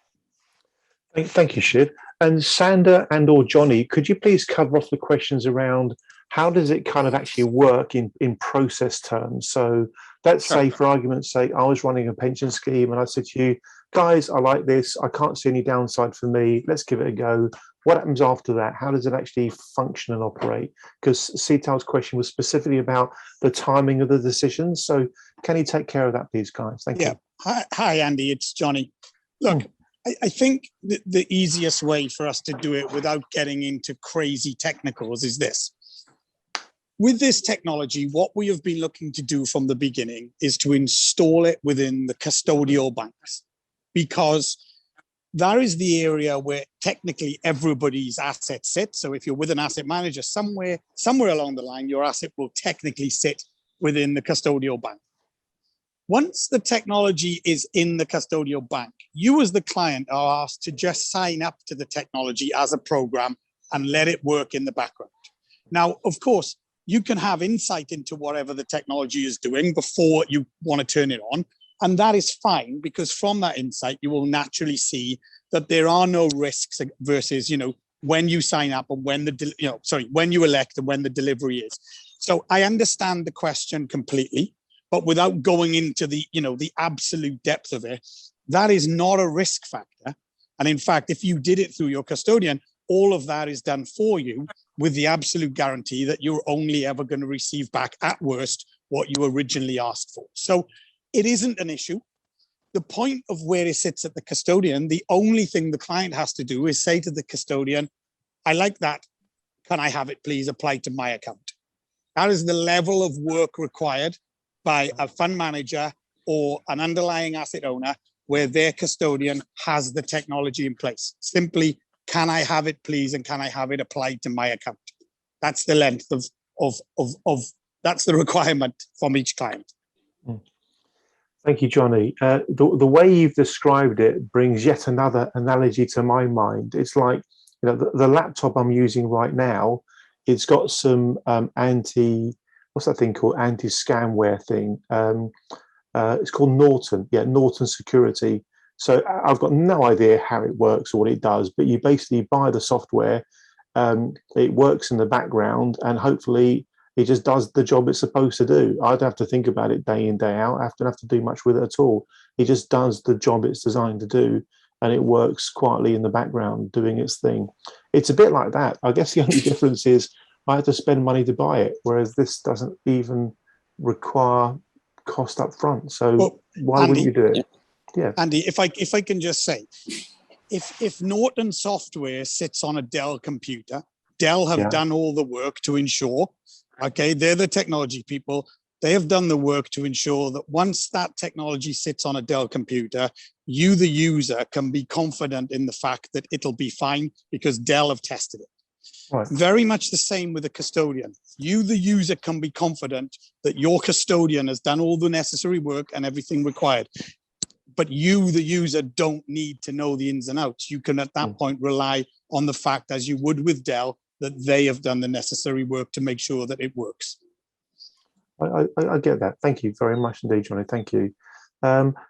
Thank you, Shiv. And Sander and or Jonny, could you please cover off the questions around how does it kind of actually work in process terms? So let's say, for argument's sake, I was running a pension scheme and I said to you, guys, I like this. I can't see any downside for me. Let's give it a go. What happens after that? How does it actually function and operate? Because Sital's question was specifically about the timing of the decisions. So can you take care of that, please, guys? Thank you. Hi, Andy. It's Jonny. Look, I think the easiest way for us to do it without getting into crazy technicals is this. With this technology, what we have been looking to do from the beginning is to install it within the custodial banks, because that is the area where technically everybody's assets sit. So if you're with an asset manager, somewhere along the line, your asset will technically sit within the custodial bank. Once the technology is in the custodial bank, you as the client are asked to just sign up to the technology as a program and let it work in the background. Now, of course, you can have insight into whatever the technology is doing before you want to turn it on. And that is fine, because from that insight, you will naturally see that there are no risks versus, when you sign up and when you elect and when the delivery is. So I understand the question completely, but without going into the absolute depth of it, that is not a risk factor. And in fact, if you did it through your custodian, all of that is done for you with the absolute guarantee that you're only ever going to receive back at worst what you originally asked for. So it isn't an issue. The point of where it sits at the custodian, the only thing the client has to do is say to the custodian, I like that. Can I have it please applied to my account? That is the level of work required by a fund manager or an underlying asset owner where their custodian has the technology in place. Simply, can I have it please, and can I have it applied to my account? That's the length of that's the requirement from each client. Thank you, Jonny. The way you've described it brings yet another analogy to my mind. It's like, the laptop I'm using right now, it's got some what's that thing called, anti-scamware thing. It's called Norton. Yeah, Norton Security. So I've got no idea how it works or what it does, but you basically buy the software. It works in the background, and hopefully it just does the job it's supposed to do. I don't have to think about it day in, day out. I don't have to do much with it at all. It just does the job it's designed to do, and it works quietly in the background doing its thing. It's a bit like that. I guess the only difference is I had to spend money to buy it, whereas this doesn't even require cost up front. So why Andy, wouldn't you do it? Yeah. Andy, if I can just say, if Norton software sits on a Dell computer, Dell have done all the work to ensure, okay, they're the technology people. They have done the work to ensure that once that technology sits on a Dell computer, you, the user, can be confident in the fact that it'll be fine because Dell have tested it. Right. Very much the same with a custodian. You, the user, can be confident that your custodian has done all the necessary work and everything required. But you, the user, don't need to know the ins and outs. You can at that point rely on the fact, as you would with Dell, that they have done the necessary work to make sure that it works. I get that. Thank you very much indeed, Johnny. Thank you.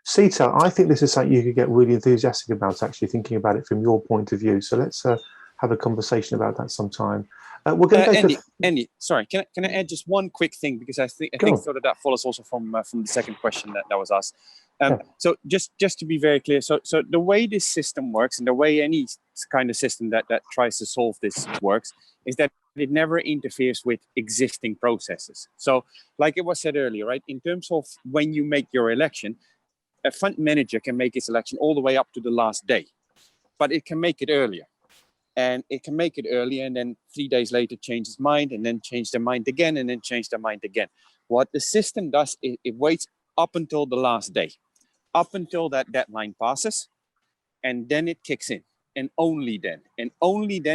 Sita, I think this is something you could get really enthusiastic about, actually thinking about it from your point of view. So let's have a conversation about that sometime. We're going to go Andy, sorry, can I add just one quick thing, because I think sort of that follows also from the second question that was asked. So just to be very clear, so the way this system works, and the way any kind of system that tries to solve this works, is that it never interferes with existing processes. So like it was said earlier, right, in terms of when you make your election, a fund manager can make his election all the way up to the last day, but it can make it earlier. And it can make it earlier and then 3 days later change his mind, and then change their mind again, and then change their mind again. What the system does, it waits up until the last day, up until that deadline passes, and then it kicks in. And only then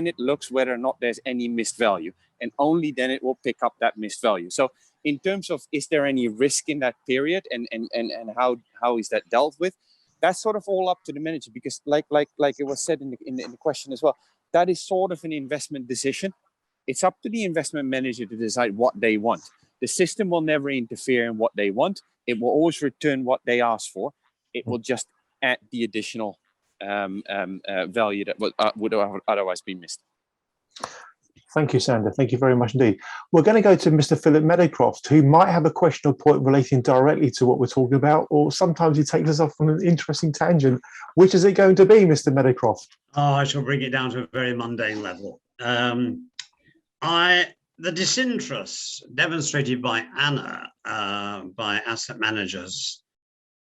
it looks whether or not there's any missed value, and only then it will pick up that missed value. So in terms of, is there any risk in that period, and how is that dealt with? That's sort of all up to the manager, because like it was said in the question as well, that is sort of an investment decision. It's up to the investment manager to decide what they want. The system will never interfere in what they want. It will always return what they ask for. It will just add the additional value that would otherwise be missed. Thank you, Sander. Thank you very much indeed. We're going to go to Mr. Philip Meadowcroft, who might have a question or point relating directly to what we're talking about, or sometimes he takes us off on an interesting tangent. Which is it going to be, Mr. Meadowcroft? Oh, I shall bring it down to a very mundane level. The disinterest demonstrated by Anna by asset managers,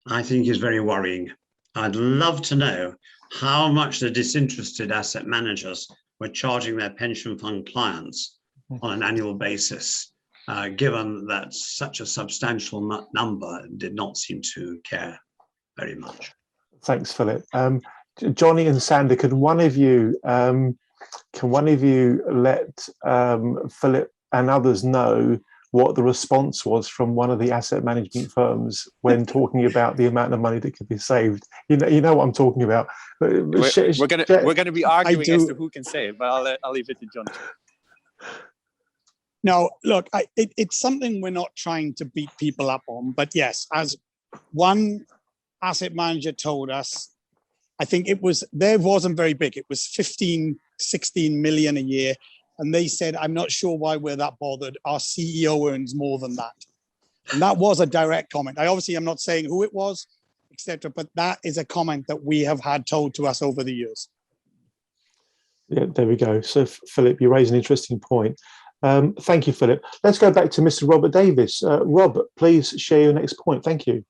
I think, is very worrying. I'd love to know how much the disinterested asset managers were charging their pension fund clients on an annual basis, given that such a substantial number did not seem to care very much. Thanks, Philip. Jonny and Sander, can one of you let Philip and others know what the response was from one of the asset management firms when talking about the amount of money that could be saved? You know what I'm talking about. We're going to be arguing as to who can say it, but I'll leave it to Jonny. No, look, it's something we're not trying to beat people up on, but yes, as one asset manager told us, I think there wasn't very big. It was 15, 16 million a year. And they said, I'm not sure why we're that bothered. Our CEO earns more than that. And that was a direct comment. I'm not saying who it was, etc., but that is a comment that we have had told to us over the years. Yeah, there we go. So, Philip, you raise an interesting point. Thank you, Philip. Let's go back to Mr. Robert Davis. Rob, please share your next point. Thank you.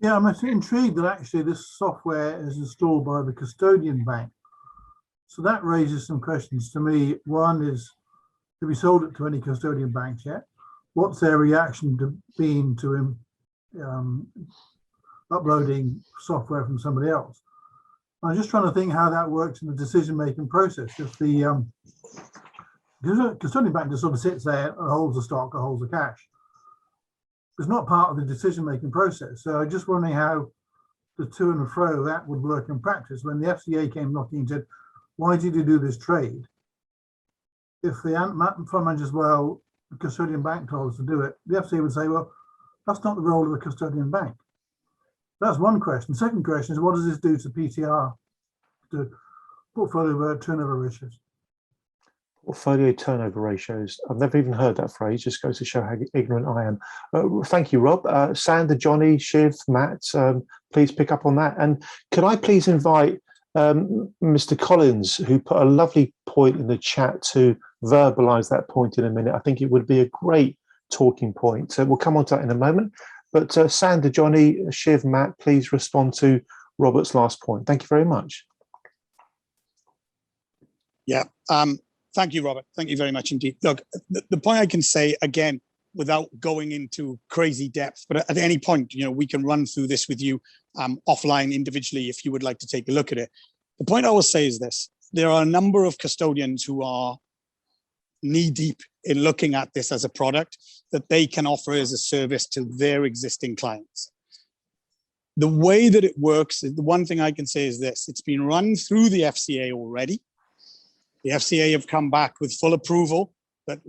Yeah, I'm intrigued that actually this software is installed by the custodian bank. So that raises some questions to me. One is, have we sold it to any custodian banks yet? What's their reaction been to uploading software from somebody else? I'm just trying to think how that works in the decision-making process. If the custodian bank just sort of sits there and holds the stock or holds the cash, it's not part of the decision-making process. So I'm just wondering how the to and fro that would work in practice. When the FCA came knocking and said, why did you do this trade? If the fund manager, well, the custodian bank told us to do it, the FCA would say, well, That's not the role of the custodian bank. That's one question. Second question is, what does this do to PTR, to portfolio turnover ratios? Portfolio turnover ratios. I've never even heard that phrase. Just goes to show how ignorant I am. Thank you, Rob. Sander, Jonny, Shiv, Matt, please pick up on that. And could I please invite Mr. Collins, who put a lovely point in the chat, to verbalise that point in a minute. I think it would be a great talking point. So we'll come on to that in a moment. But Sander, Jonny, Shiv, Matt, please respond to Robert's last point. Thank you very much. Yeah. Thank you, Robert. Thank you very much indeed. Look, the point I can say, again, without going into crazy depth, but at any point, we can run through this with you offline individually if you would like to take a look at it. The point I will say is this: there are a number of custodians who are knee-deep in looking at this as a product that they can offer as a service to their existing clients. The way that it works, the one thing I can say is this: it's been run through the FCA already. The FCA have come back with full approval that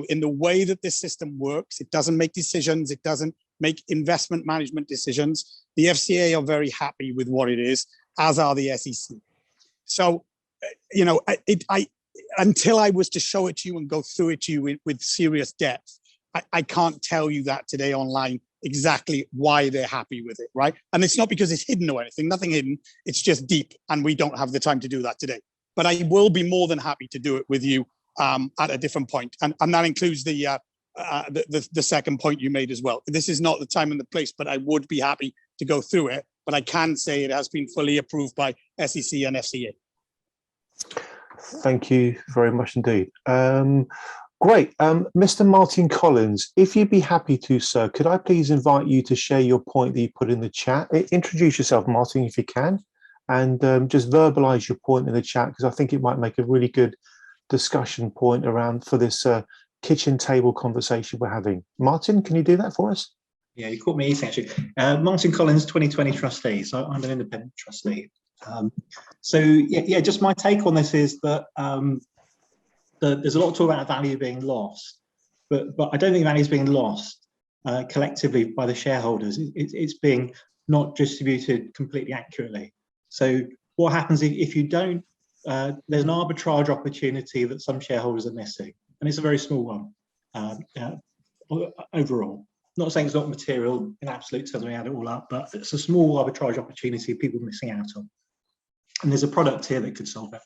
in the way that this system works, it doesn't make decisions, it doesn't make investment management decisions. The FCA are very happy with what it is, as are the SEC. So, until I was to show it to you and go through it to you with serious depth, I can't tell you that today online exactly why they're happy with it, right? And it's not because it's hidden or anything, nothing hidden, it's just deep, and we don't have the time to do that today. But I will be more than happy to do it with you at a different point. And that includes the second point you made as well. This is not the time and the place, but I would be happy to go through it. But I can say it has been fully approved by SEC and FCA. Thank you very much indeed. Great. Mr. Martin Collins, if you'd be happy to, sir, could I please invite you to share your point that you put in the chat? Introduce yourself, Martin, if you can, and just verbalise your point in the chat, because I think it might make a really good discussion point around for this kitchen table conversation we're having. Martin, can you do that for us? Yeah, you caught me easy, actually. Martin Collins, 2020 trustee. So I'm an independent trustee. So yeah, just my take on this is that there's a lot of talk about value being lost, but I don't think value is being lost collectively by the shareholders. It's being not distributed completely accurately. So what happens if you don't? There's an arbitrage opportunity that some shareholders are missing, and it's a very small one overall. Not saying it's not material in absolute terms when we add it all up, but it's a small arbitrage opportunity people are missing out on. And there's a product here that could solve it.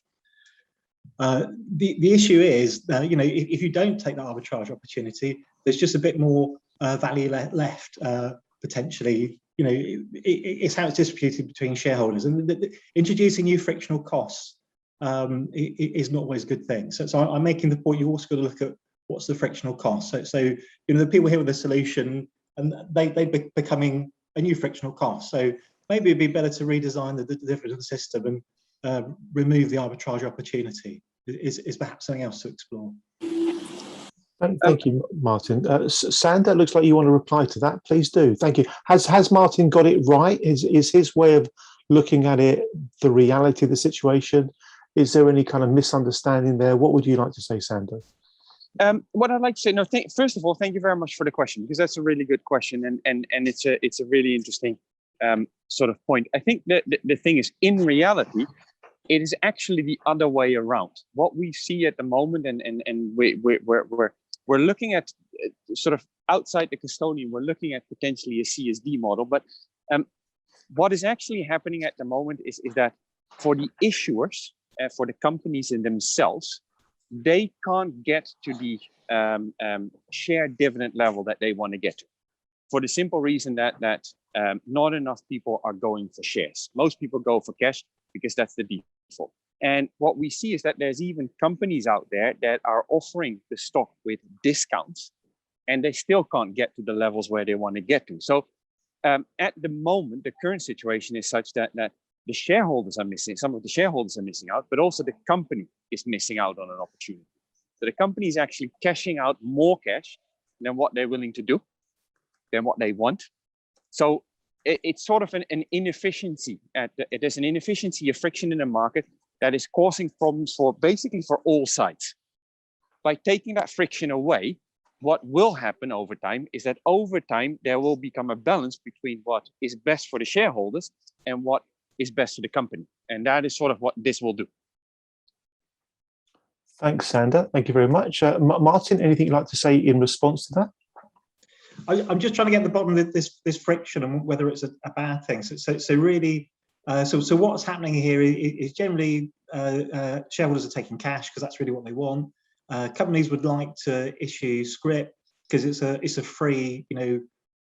The issue is, if you don't take that arbitrage opportunity, there's just a bit more value left potentially. It's how it's distributed between shareholders, and introducing new frictional costs is not always a good thing. So I'm making the point you've also got to look at what's the frictional cost. So the people here with a solution, and they're becoming a new frictional cost. So maybe it'd be better to redesign the different system and remove the arbitrage opportunity. Is perhaps something else to explore. Thank you, Martin. Sander, looks like you want to reply to that. Please do. Thank you. Has Martin got it right? Is his way of looking at it the reality of the situation? Is there any kind of misunderstanding there? What would you like to say, Sander? What I'd like to say, first of all, thank you very much for the question, because that's a really good question, and it's a really interesting sort of point. I think that the thing is, in reality, it is actually the other way around. What we see at the moment, and we're looking at sort of outside the custodian, we're looking at potentially a CSD model, but what is actually happening at the moment is that for the issuers, for the companies in themselves, they can't get to the share dividend level that they want to get to, for the simple reason that not enough people are going for shares. Most people go for cash because that's the default. And what we see is that there's even companies out there that are offering the stock with discounts, and they still can't get to the levels where they want to get to. So at the moment, the current situation is such that the shareholders are missing, some of the shareholders are missing out, but also the company is missing out on an opportunity. So the company is actually cashing out more cash than what they're willing to do, than what they want. So it's sort of an inefficiency. There's an inefficiency, a friction in the market that is causing problems for basically for all sides. By taking that friction away, what will happen over time is that over time, there will become a balance between what is best for the shareholders and what is best for the company. And that is sort of what this will do. Thanks, Sander. Thank you very much. Martin, anything you'd like to say in response to that? I'm just trying to get to the bottom of this friction and whether it's a bad thing. So really, so what's happening here is generally shareholders are taking cash because that's really what they want. Companies would like to issue scrip because it's a free,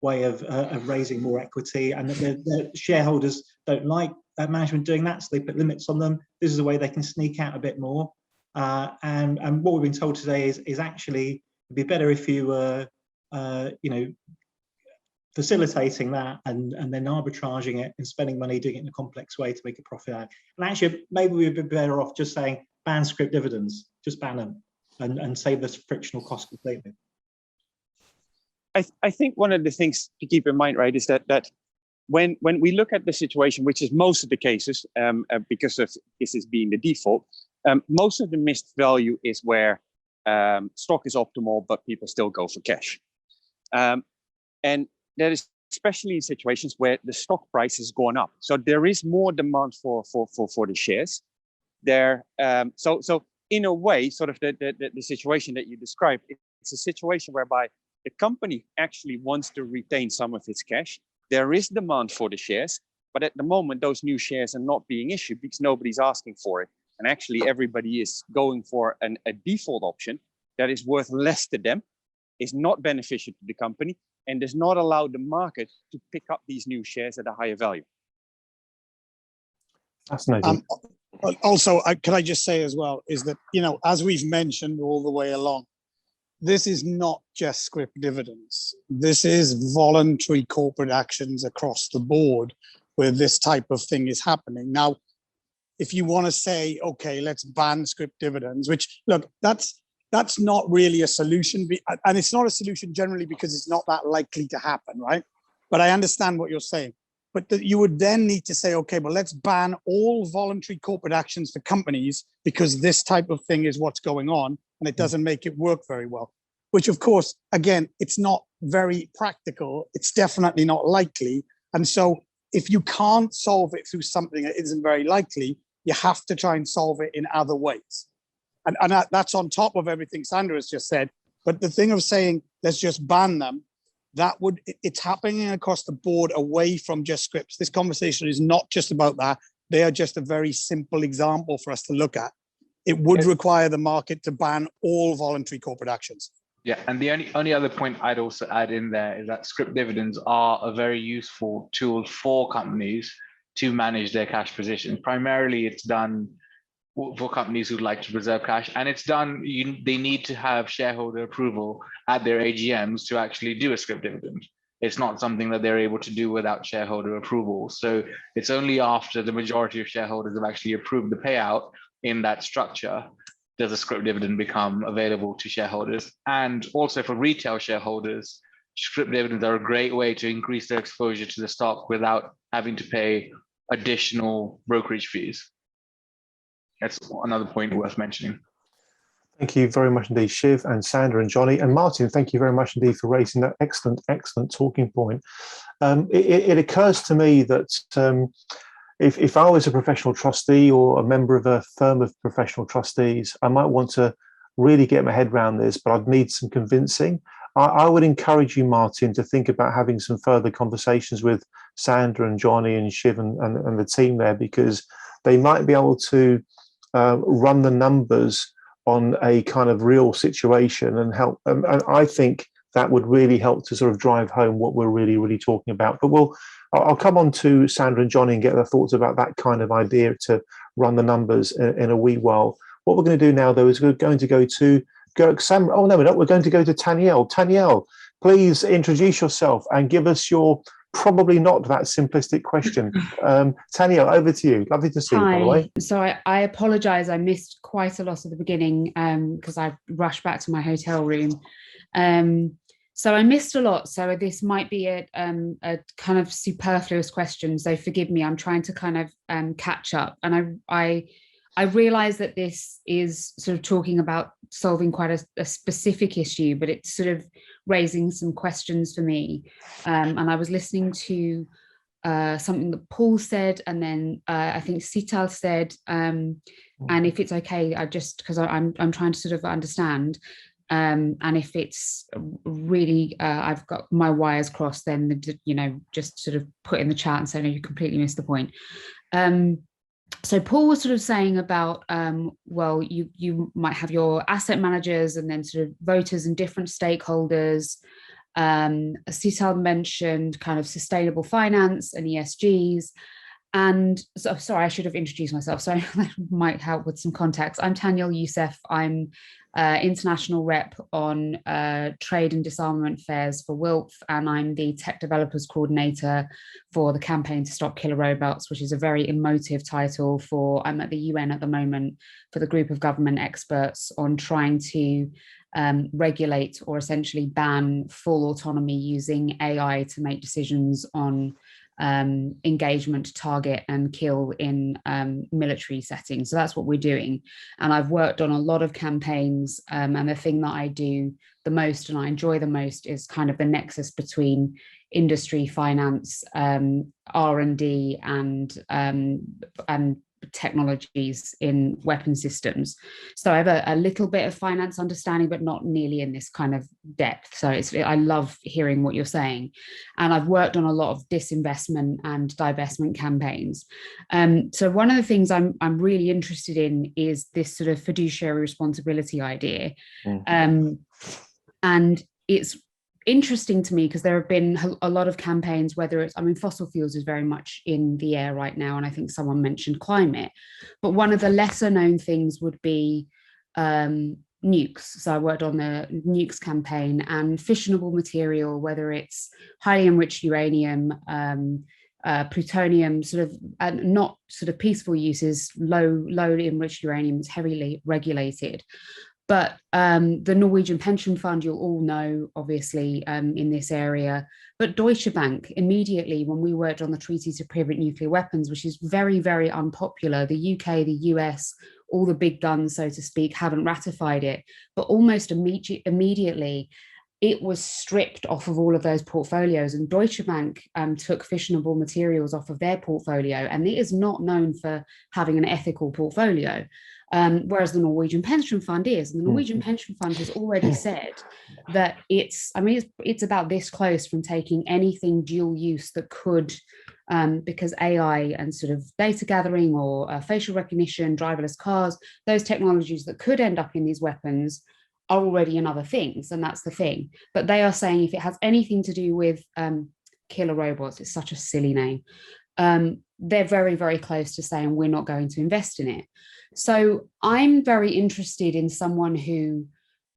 way of raising more equity, and the shareholders don't like management doing that, so they put limits on them. This is a way they can sneak out a bit more. And what we've been told today is actually it'd be better if you were, facilitating that and then arbitraging it and spending money doing it in a complex way to make a profit out. And actually, maybe we'd be better off just saying ban scrip dividends, just ban them and save this frictional cost completely. I think one of the things to keep in mind, right, is that when we look at the situation, which is most of the cases, because of this is being the default, most of the missed value is where stock is optimal, but people still go for cash. And that is especially in situations where the stock price has gone up. So there is more demand for the shares there. So in a way, sort of the situation that you described, it's a situation whereby the company actually wants to retain some of its cash. There is demand for the shares, but at the moment, those new shares are not being issued because nobody's asking for it. And actually, everybody is going for a default option that is worth less to them, is not beneficial to the company, and does not allow the market to pick up these new shares at a higher value. Fascinating. Also, could I just say as well, is that, as we've mentioned all the way along, this is not just scrip dividends. This is voluntary corporate actions across the board where this type of thing is happening. Now, if you want to say, okay, let's ban scrip dividends, which, look, that's not really a solution. And it's not a solution generally because it's not that likely to happen, right? But I understand what you're saying. But you would then need to say, okay, well, let's ban all voluntary corporate actions for companies because this type of thing is what's going on and it doesn't make it work very well. Which, of course, again, it's not very practical. It's definitely not likely. And so if you can't solve it through something that isn't very likely, you have to try and solve it in other ways. And that's on top of everything Sandra has just said. But the thing of saying, let's just ban them, it's happening across the board away from just scripts. This conversation is not just about that. They are just a very simple example for us to look at. It would require the market to ban all voluntary corporate actions. Yeah, and the only other point I'd also add in there is that scrip dividends are a very useful tool for companies to manage their cash position. Primarily, it's done for companies who'd like to preserve cash, and it's done. They need to have shareholder approval at their AGMs to actually do a scrip dividend. It's not something that they're able to do without shareholder approval. So it's only after the majority of shareholders have actually approved the payout in that structure does a scrip dividend become available to shareholders. And also for retail shareholders, scrip dividends are a great way to increase their exposure to the stock without having to pay additional brokerage fees. That's another point worth mentioning. Thank you very much indeed, Shiv and Sandra and Jonny. And Martin, thank you very much indeed for raising that excellent talking point. It occurs to me that if I was a professional trustee or a member of a firm of professional trustees, I might want to really get my head around this, but I'd need some convincing. I would encourage you, Martin, to think about having some further conversations with Sandra and Jonny and Shiv and the team there, because they might be able to run the numbers on a kind of real situation and help. And I think that would really help to sort of drive home what we're really talking about. But I'll come on to Sandra and Jonny and get their thoughts about that kind of idea to run the numbers in a wee while. What we're going to do now, though, is we're going to go to Sam. Oh, no, we're not. We're going to go to Tanielle. Tanielle, please introduce yourself and give us your probably not that simplistic question. Tanielle, over to you. Lovely to see you, by the way. So I apologise. I missed quite a lot of the beginning because I rushed back to my hotel room. So I missed a lot. So this might be a kind of superfluous question. So forgive me. I'm trying to kind of catch up. And I realise that this is sort of talking about solving quite a specific issue, but it's sort of raising some questions for me. And I was listening to something that Paul said, and then I think Sital said, and if it's okay, I just, because I'm trying to sort of understand, and if it's really I've got my wires crossed, then just sort of put in the chat and say no, you completely missed the point. So Paul was sort of saying about, well, you might have your asset managers and then sort of voters and different stakeholders. Sital mentioned kind of sustainable finance and ESGs. And so, sorry, I should have introduced myself. So that might help with some context. I'm Tanyel Youssef. I'm international rep on trade and disarmament fairs for WILPF, and I'm the tech developers coordinator for the campaign to stop killer robots, which is a very emotive title for, I'm at the UN at the moment for the group of government experts on trying to regulate or essentially ban full autonomy using AI to make decisions on engagement, target and kill in military settings. So that's what we're doing. And I've worked on a lot of campaigns, and the thing that I do the most and I enjoy the most is kind of the nexus between industry, finance, R&D and technologies in weapon systems. So I have a little bit of finance understanding, but not nearly in this kind of depth. So I love hearing what you're saying. And I've worked on a lot of disinvestment and divestment campaigns. So one of the things I'm really interested in is this sort of fiduciary responsibility idea. And it's interesting to me because there have been a lot of campaigns, whether it's, I mean, fossil fuels is very much in the air right now, and I think someone mentioned climate, but one of the lesser known things would be nukes. So I worked on the nukes campaign, and fissionable material, whether it's highly enriched uranium, plutonium, sort of not sort of peaceful uses, low enriched uranium is heavily regulated. But the Norwegian pension fund, you'll all know, obviously, in this area. But Deutsche Bank, immediately when we worked on the treaty to prohibit nuclear weapons, which is very, very unpopular, the UK, the US, all the big guns, so to speak, haven't ratified it. But almost immediately, it was stripped off of all of those portfolios. And Deutsche Bank took fissionable materials off of their portfolio. And it is not known for having an ethical portfolio. Whereas the Norwegian pension fund is. And the Norwegian pension fund has already said that it's about this close from taking anything dual use that could, because AI and sort of data gathering or facial recognition, driverless cars, those technologies that could end up in these weapons are already in other things, and that's the thing. But they are saying if it has anything to do with killer robots, it's such a silly name, they're very, very close to saying we're not going to invest in it. So I'm very interested in someone who,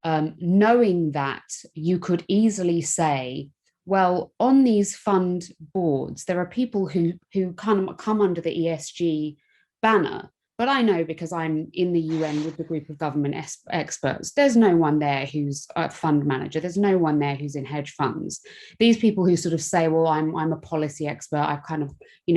knowing that you could easily say, well, on these fund boards, there are people who kind of come under the ESG banner. But I know, because I'm in the UN with the group of government experts, there's no one there who's a fund manager. There's no one there who's in hedge funds. These people who sort of say, well, I'm a policy expert, I've kind of,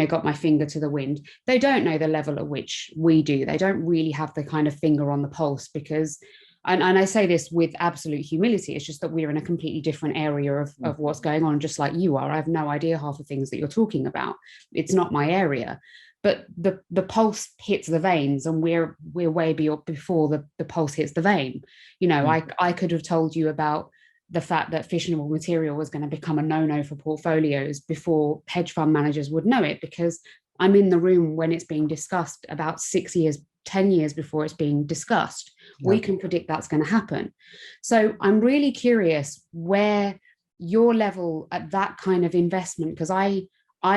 got my finger to the wind. They don't know the level at which we do. They don't really have the kind of finger on the pulse, because, and I say this with absolute humility, it's just that we're in a completely different area of what's going on, just like you are. I have no idea half the things that you're talking about. It's not my area. But the pulse hits the veins, and we're way before the pulse hits the vein. I could have told you about the fact that fissionable material was going to become a no-no for portfolios before hedge fund managers would know it, because I'm in the room when it's being discussed about 6 years, 10 years before it's being discussed. Yeah. We can predict that's going to happen. So I'm really curious where your level at that kind of investment, because I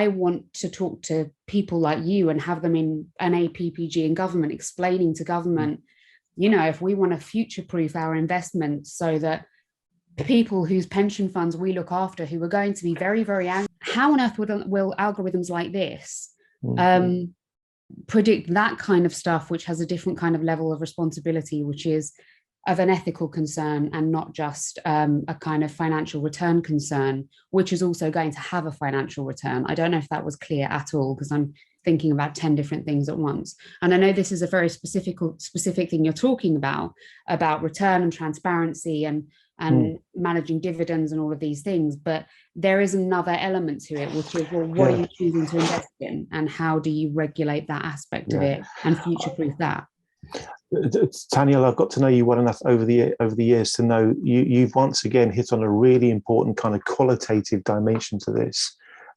want to talk to people like you and have them in an APPG in government, explaining to government, if we want to future-proof our investments so that people whose pension funds we look after, who are going to be very, very angry, how on earth will algorithms like this predict that kind of stuff, which has a different kind of level of responsibility, which is of an ethical concern and not just a kind of financial return concern, which is also going to have a financial return. I don't know if that was clear at all, because I'm thinking about 10 different things at once. And I know this is a very specific thing you're talking about return and transparency and managing dividends and all of these things, but there is another element to it, which is, well, what are you choosing to invest in, and how do you regulate that aspect of it and future-proof that? Tanya, I've got to know you well enough over the years to know you've once again hit on a really important kind of qualitative dimension to this.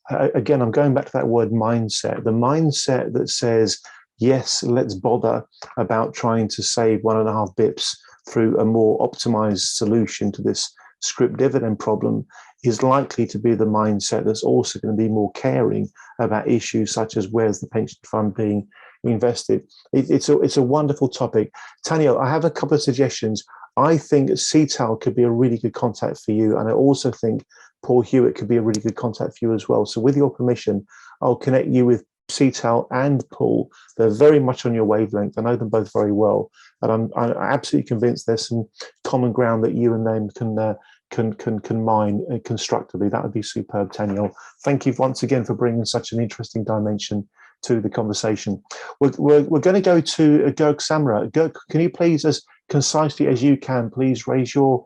Again, I'm going back to that word mindset, the mindset that says, yes, let's bother about trying to save 1.5 bips through a more optimized solution to this scrip dividend problem, is likely to be the mindset that's also going to be more caring about issues such as where's the pension fund being invested. It's a wonderful topic. Tanya, I have a couple of suggestions. I think CTAL could be a really good contact for you, and I also think Paul Hewitt could be a really good contact for you as well. So with your permission, I'll connect you with CTAL and Paul. They're very much on your wavelength. I know them both very well, and I'm absolutely convinced there's some common ground that you and them can mine constructively. That would be superb, Tanya. Thank you once again for bringing such an interesting dimension to the conversation. We're going to go to Gurk Samra. Gurk, can you please, as concisely as you can, please raise your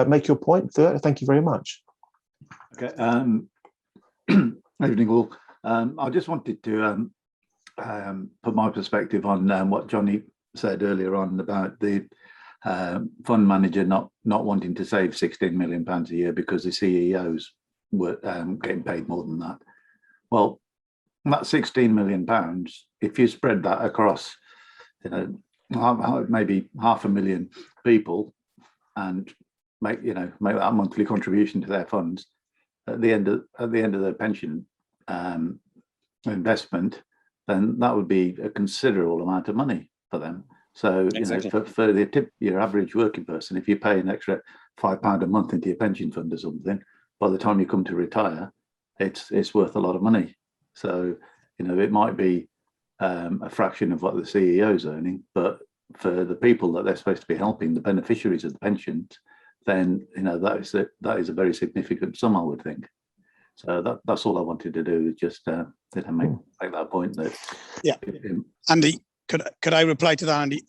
make your point? Thank you very much. Okay. Evening all. I just wanted to put my perspective on what Jonny said earlier on about the fund manager not wanting to save £16 million a year because the CEOs were getting paid more than that. Well, that £16 million, if you spread that across, maybe 500,000 people, and make that monthly contribution to their funds, at the end of their pension investment, then that would be a considerable amount of money for them. So exactly. For your average working person, if you pay an extra £5 a month into your pension fund or something, by the time you come to retire, it's worth a lot of money. So it might be a fraction of what the CEO is earning, but for the people that they're supposed to be helping, the beneficiaries of the pensions, then that is a very significant sum, I would think. So that's all I wanted to do, is just make that point. That Andy, could I reply to that, Andy?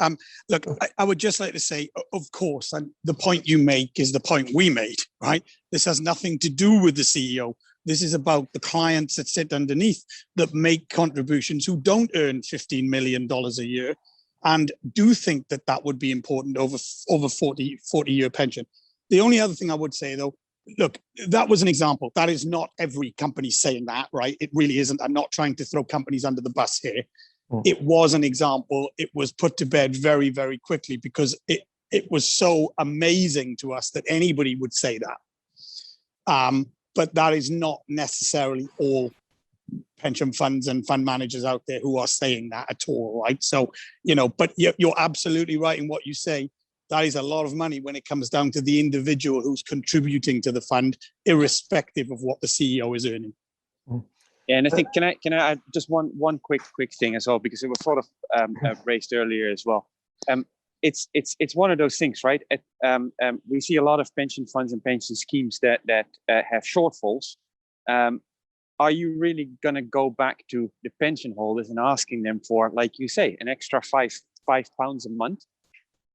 Look, I would just like to say, of course, and the point you make is the point we made, right? This has nothing to do with the CEO. This is about the clients that sit underneath, that make contributions, who don't earn $15 million a year, and do think that would be important over 40-year pension. The only other thing I would say, though, look, that was an example. That is not every company saying that, right? It really isn't. I'm not trying to throw companies under the bus here. It was an example. It was put to bed very, very quickly because it was so amazing to us that anybody would say that. But that is not necessarily all pension funds and fund managers out there who are saying that at all, right? So, but you're absolutely right in what you say. That is a lot of money when it comes down to the individual who's contributing to the fund, irrespective of what the CEO is earning. Yeah, and I think can I add just one quick thing as well, because it was sort of raised earlier as well. It's one of those things, right? We see a lot of pension funds and pension schemes that have shortfalls. Are you really going to go back to the pension holders and asking them for, like you say, an extra £5 a month,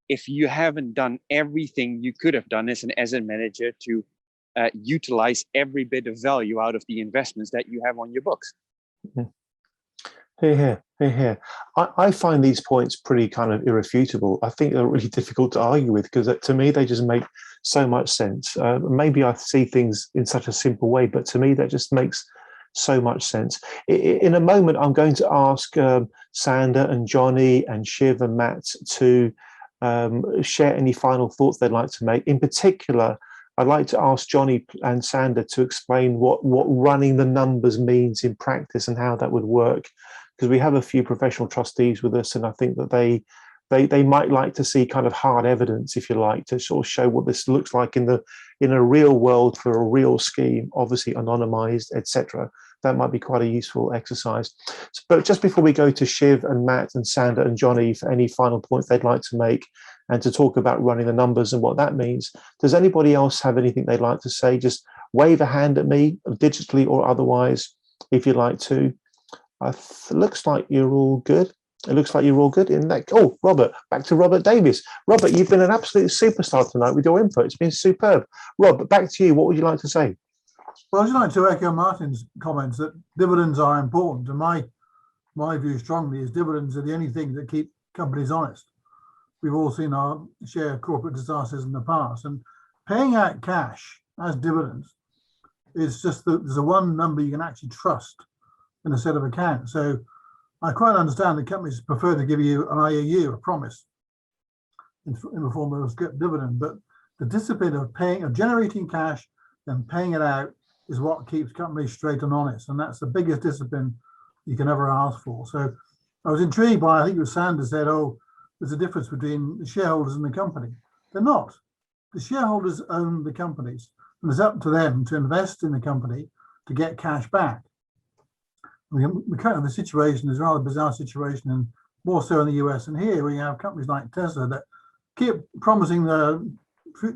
if you haven't done everything you could have done as an asset manager to utilize every bit of value out of the investments that you have on your books? Here. I find these points pretty kind of irrefutable. I think they're really difficult to argue with, because to me they just make so much sense. Maybe I see things in such a simple way, but to me that just makes so much sense. In a moment, I'm going to ask Sander and Jonny and Shiv and Matt to share any final thoughts they'd like to make. In particular, I'd like to ask Jonny and Sander to explain what running the numbers means in practice and how that would work, because we have a few professional trustees with us, and I think that they might like to see kind of hard evidence, if you like, to sort of show what this looks like in a real world for a real scheme, obviously anonymized, etc. That might be quite a useful exercise. But just before we go to Shiv and Matt and Sander and Jonny for any final points they'd like to make and to talk about running the numbers and what that means, does anybody else have anything they'd like to say? Just wave a hand at me, digitally or otherwise, if you'd like to. Looks like you're all good. It looks like you're all good. Oh, Robert, back to Robert Davis. Robert, you've been an absolute superstar tonight with your input. It's been superb. Rob, back to you. What would you like to say? Well, I'd just like to echo Martin's comments that dividends are important. And my view strongly is dividends are the only thing that keep companies honest. We've all seen our share of corporate disasters in the past, and paying out cash as dividends is just there's a one number you can actually trust in a set of accounts. So I quite understand that companies prefer to give you an IOU, a promise, in the form of a scrip dividend, but the discipline of generating cash and paying it out is what keeps companies straight and honest, and that's the biggest discipline you can ever ask for. So I was intrigued by, I think it was Sanders said, oh, there's a difference between the shareholders and the company. They're not. The shareholders own the companies, and it's up to them to invest in the company to get cash back. The situation is a rather bizarre situation, and more so in the US and here, where you have companies like Tesla that keep promising the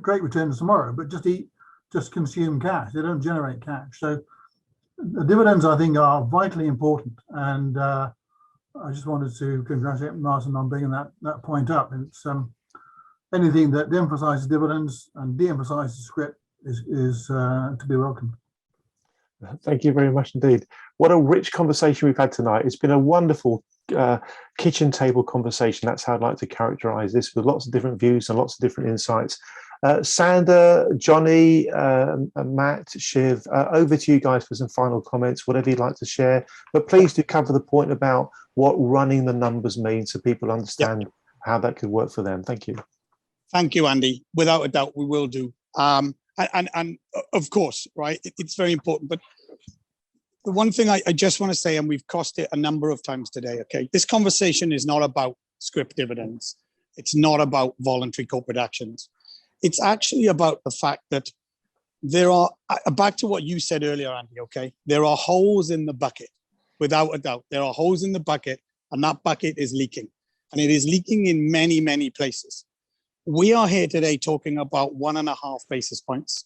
great returns tomorrow, but just consume cash. They don't generate cash. So the dividends, I think, are vitally important. And I just wanted to congratulate Martin on bringing that point up. It's anything that emphasizes dividends and de-emphasizes scrip is to be welcomed. Thank you very much indeed. What a rich conversation we've had tonight. It's been a wonderful kitchen table conversation. That's how I'd like to characterize this, with lots of different views and lots of different insights. Sander, Jonny, Matt, Shiv, over to you guys for some final comments, whatever you'd like to share. But please do cover the point about what running the numbers means so people understand how that could work for them. Thank you. Thank you, Andy. Without a doubt, we will do. And of course, right, it's very important. But the one thing I just want to say, and we've crossed it a number of times today, okay, this conversation is not about scrip dividends. It's not about voluntary corporate actions. It's actually about the fact that there are, back to what you said earlier, Andy, okay, there are holes in the bucket, without a doubt. There are holes in the bucket, and that bucket is leaking. And it is leaking in many, many places. We are here today talking about 1.5 basis points.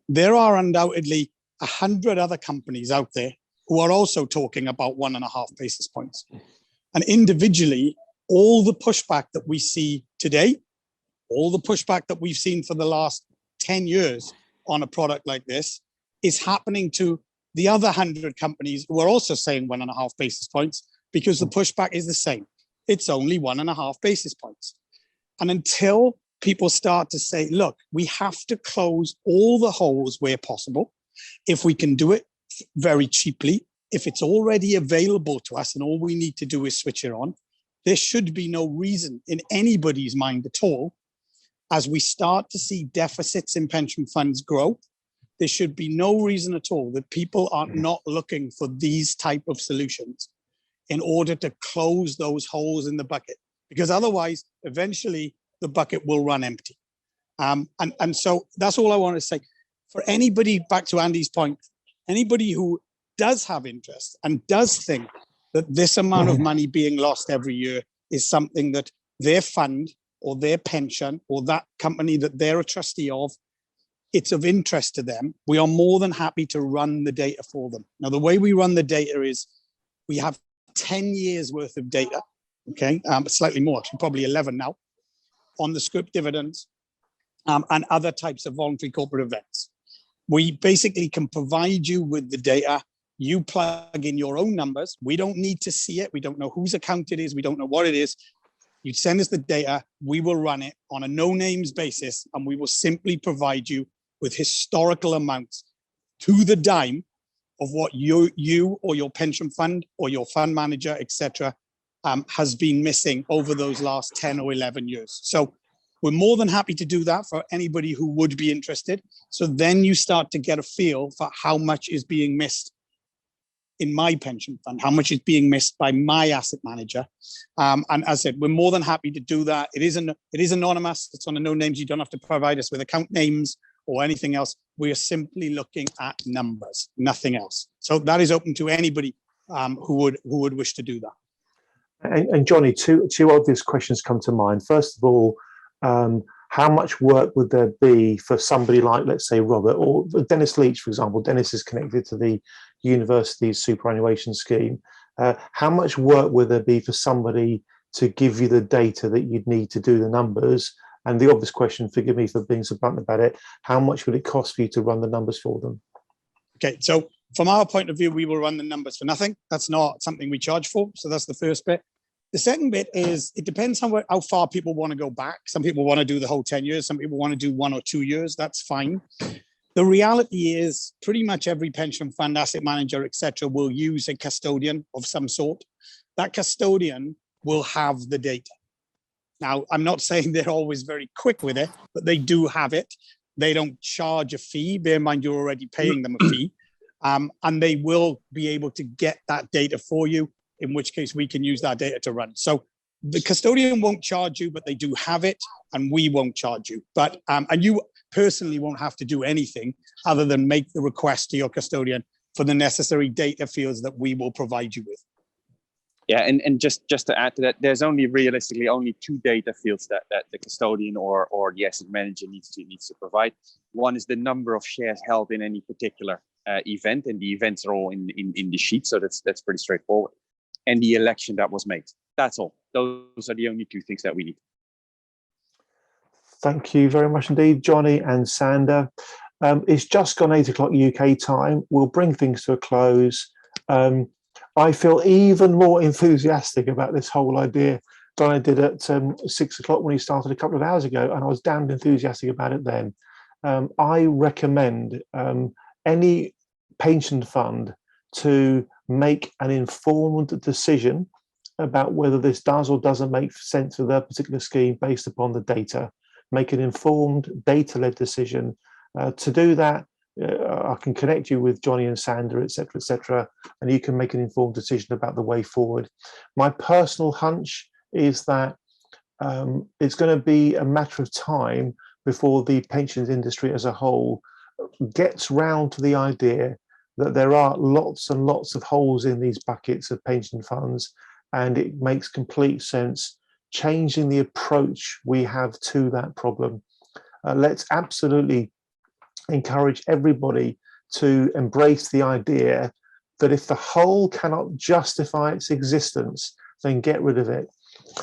There are undoubtedly 100 other companies out there who are also talking about 1.5 basis points. And individually, all the pushback that we see today, all the pushback that we've seen for the last 10 years on a product like this is happening to the other 100 companies who are also saying 1.5 basis points, because the pushback is the same. It's only 1.5 basis points. And until people start to say, look, we have to close all the holes where possible. If we can do it very cheaply, if it's already available to us and all we need to do is switch it on, there should be no reason in anybody's mind at all, as we start to see deficits in pension funds grow, there should be no reason at all that people are not looking for these type of solutions in order to close those holes in the bucket, because otherwise, eventually, the bucket will run empty. And so that's all I want to say. For anybody, back to Andy's point, anybody who does have interest and does think that this amount of money being lost every year is something that their fund or their pension or that company that they're a trustee of, it's of interest to them, we are more than happy to run the data for them. Now, the way we run the data is we have 10 years worth of data, okay, slightly more, actually, probably 11 now, on the scrip dividends and other types of voluntary corporate events. We basically can provide you with the data. You plug in your own numbers. We don't need to see it. We don't know whose account it is. We don't know what it is. You send us the data. We will run it on a no names basis, and we will simply provide you with historical amounts to the dime of what you or your pension fund or your fund manager, etc., has been missing over those last 10 or 11 years. So we're more than happy to do that for anybody who would be interested. So then you start to get a feel for how much is being missed in my pension fund, how much is being missed by my asset manager. And as I said, we're more than happy to do that. It is anonymous. It's on a no names. You don't have to provide us with account names or anything else. We are simply looking at numbers, nothing else. So that is open to anybody who would wish to do that. And Jonny, two obvious questions come to mind. First of all, how much work would there be for somebody like, let's say, Robert or Dennis Leach, for example? Dennis is connected to the university's superannuation scheme. How much work would there be for somebody to give you the data that you'd need to do the numbers? And the obvious question, forgive me for being so blunt about it, how much would it cost for you to run the numbers for them? Okay, so from our point of view, we will run the numbers for nothing. That's not something we charge for. So that's the first bit. The second bit is it depends on how far people want to go back. Some people want to do the whole 10 years. Some people want to do 1 or 2 years. That's fine. The reality is pretty much every pension fund, asset manager, etc., will use a custodian of some sort. That custodian will have the data. Now, I'm not saying they're always very quick with it, but they do have it. They don't charge a fee. Bear in mind, you're already paying them a fee. And they will be able to get that data for you, in which case we can use that data to run. So the custodian won't charge you, but they do have it, and we won't charge you. But and you personally won't have to do anything other than make the request to your custodian for the necessary data fields that we will provide you with. Yeah, and just to add to that, there's only realistically only 2 data fields that the custodian or the asset manager needs to provide. One is the number of shares held in any particular event, and the events are all in the sheet, so that's pretty straightforward. And the election that was made. That's all. Those are the only 2 things that we need. Thank you very much indeed, Jonny and Sander. It's just gone 8 o'clock UK time. We'll bring things to a close. I feel even more enthusiastic about this whole idea than I did at 6 o'clock when he started a couple of hours ago, and I was damned enthusiastic about it then. I recommend any pension fund to make an informed decision about whether this does or doesn't make sense for their particular scheme based upon the data. Make an informed, data-led decision. To do that, I can connect you with Jonny and Sander, etc., and you can make an informed decision about the way forward. My personal hunch is that it's going to be a matter of time before the pensions industry as a whole gets round to the idea that there are lots and lots of holes in these buckets of pension funds, and it makes complete sense changing the approach we have to that problem. Let's absolutely encourage everybody to embrace the idea that if the whole cannot justify its existence, then get rid of it.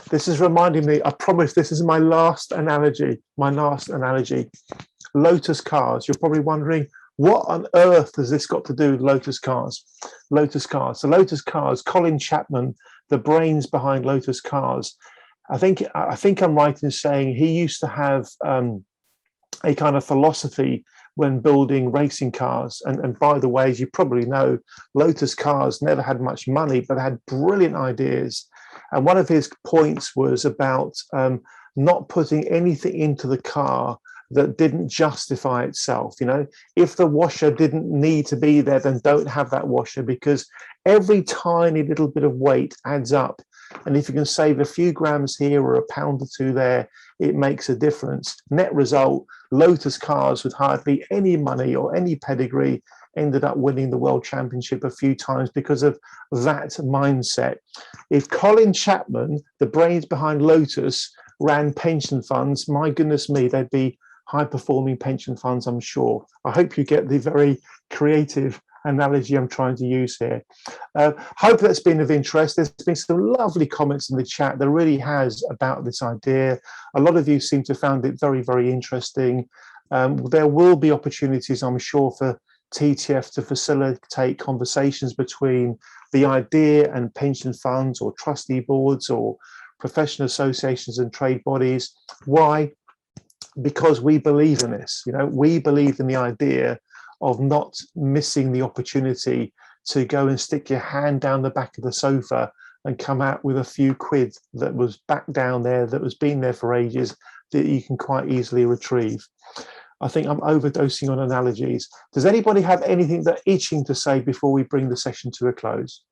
This is reminding me, I promise this is my last analogy. Lotus cars. You're probably wondering, what on earth has this got to do with Lotus cars? So Lotus cars, Colin Chapman, the brains behind Lotus cars, I think I'm right in saying he used to have a kind of philosophy when building racing cars. And by the way, as you probably know, Lotus cars never had much money, but had brilliant ideas. And one of his points was about not putting anything into the car that didn't justify itself. You know, if the washer didn't need to be there, then don't have that washer, because every tiny little bit of weight adds up. And if you can save a few grams here or a pound or 2 there, it makes a difference. Net result, Lotus cars with hardly any money or any pedigree ended up winning the world championship a few times because of that mindset. If Colin Chapman, the brains behind Lotus, ran pension funds, my goodness me, they'd be high-performing pension funds, I'm sure. I hope you get the very creative analogy I'm trying to use here. Hope that's been of interest. There's been some lovely comments in the chat. There really has, about this idea. A lot of you seem to have found it very, very interesting. There will be opportunities, I'm sure, for TTF to facilitate conversations between the idea and pension funds or trustee boards or professional associations and trade bodies. Why? Because we believe in this. You know, we believe in the idea of not missing the opportunity to go and stick your hand down the back of the sofa and come out with a few quid that was back down there, that was been there for ages, that you can quite easily retrieve. I think I'm overdosing on analogies. Does anybody have anything they're itching to say before we bring the session to a close?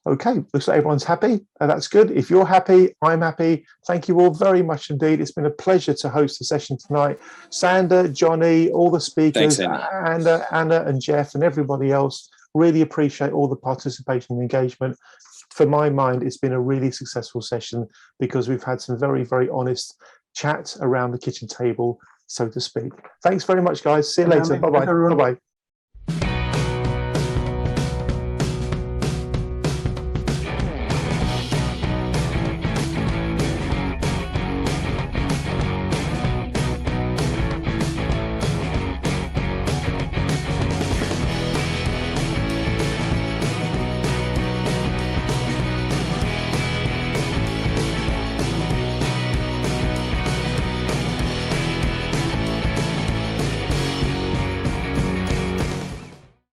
Okay, looks like everyone's happy. That's good. If you're happy, I'm happy. Thank you all very much indeed. It's been a pleasure to host the session tonight. Sander, Jonny, all the speakers, Anna and Jeff and everybody else, really appreciate all the participation and engagement. For my mind, it's been a really successful session because we've had some very, very honest chat around the kitchen table, so to speak. Thanks very much, guys. See you later. Bye-bye. Bye-bye.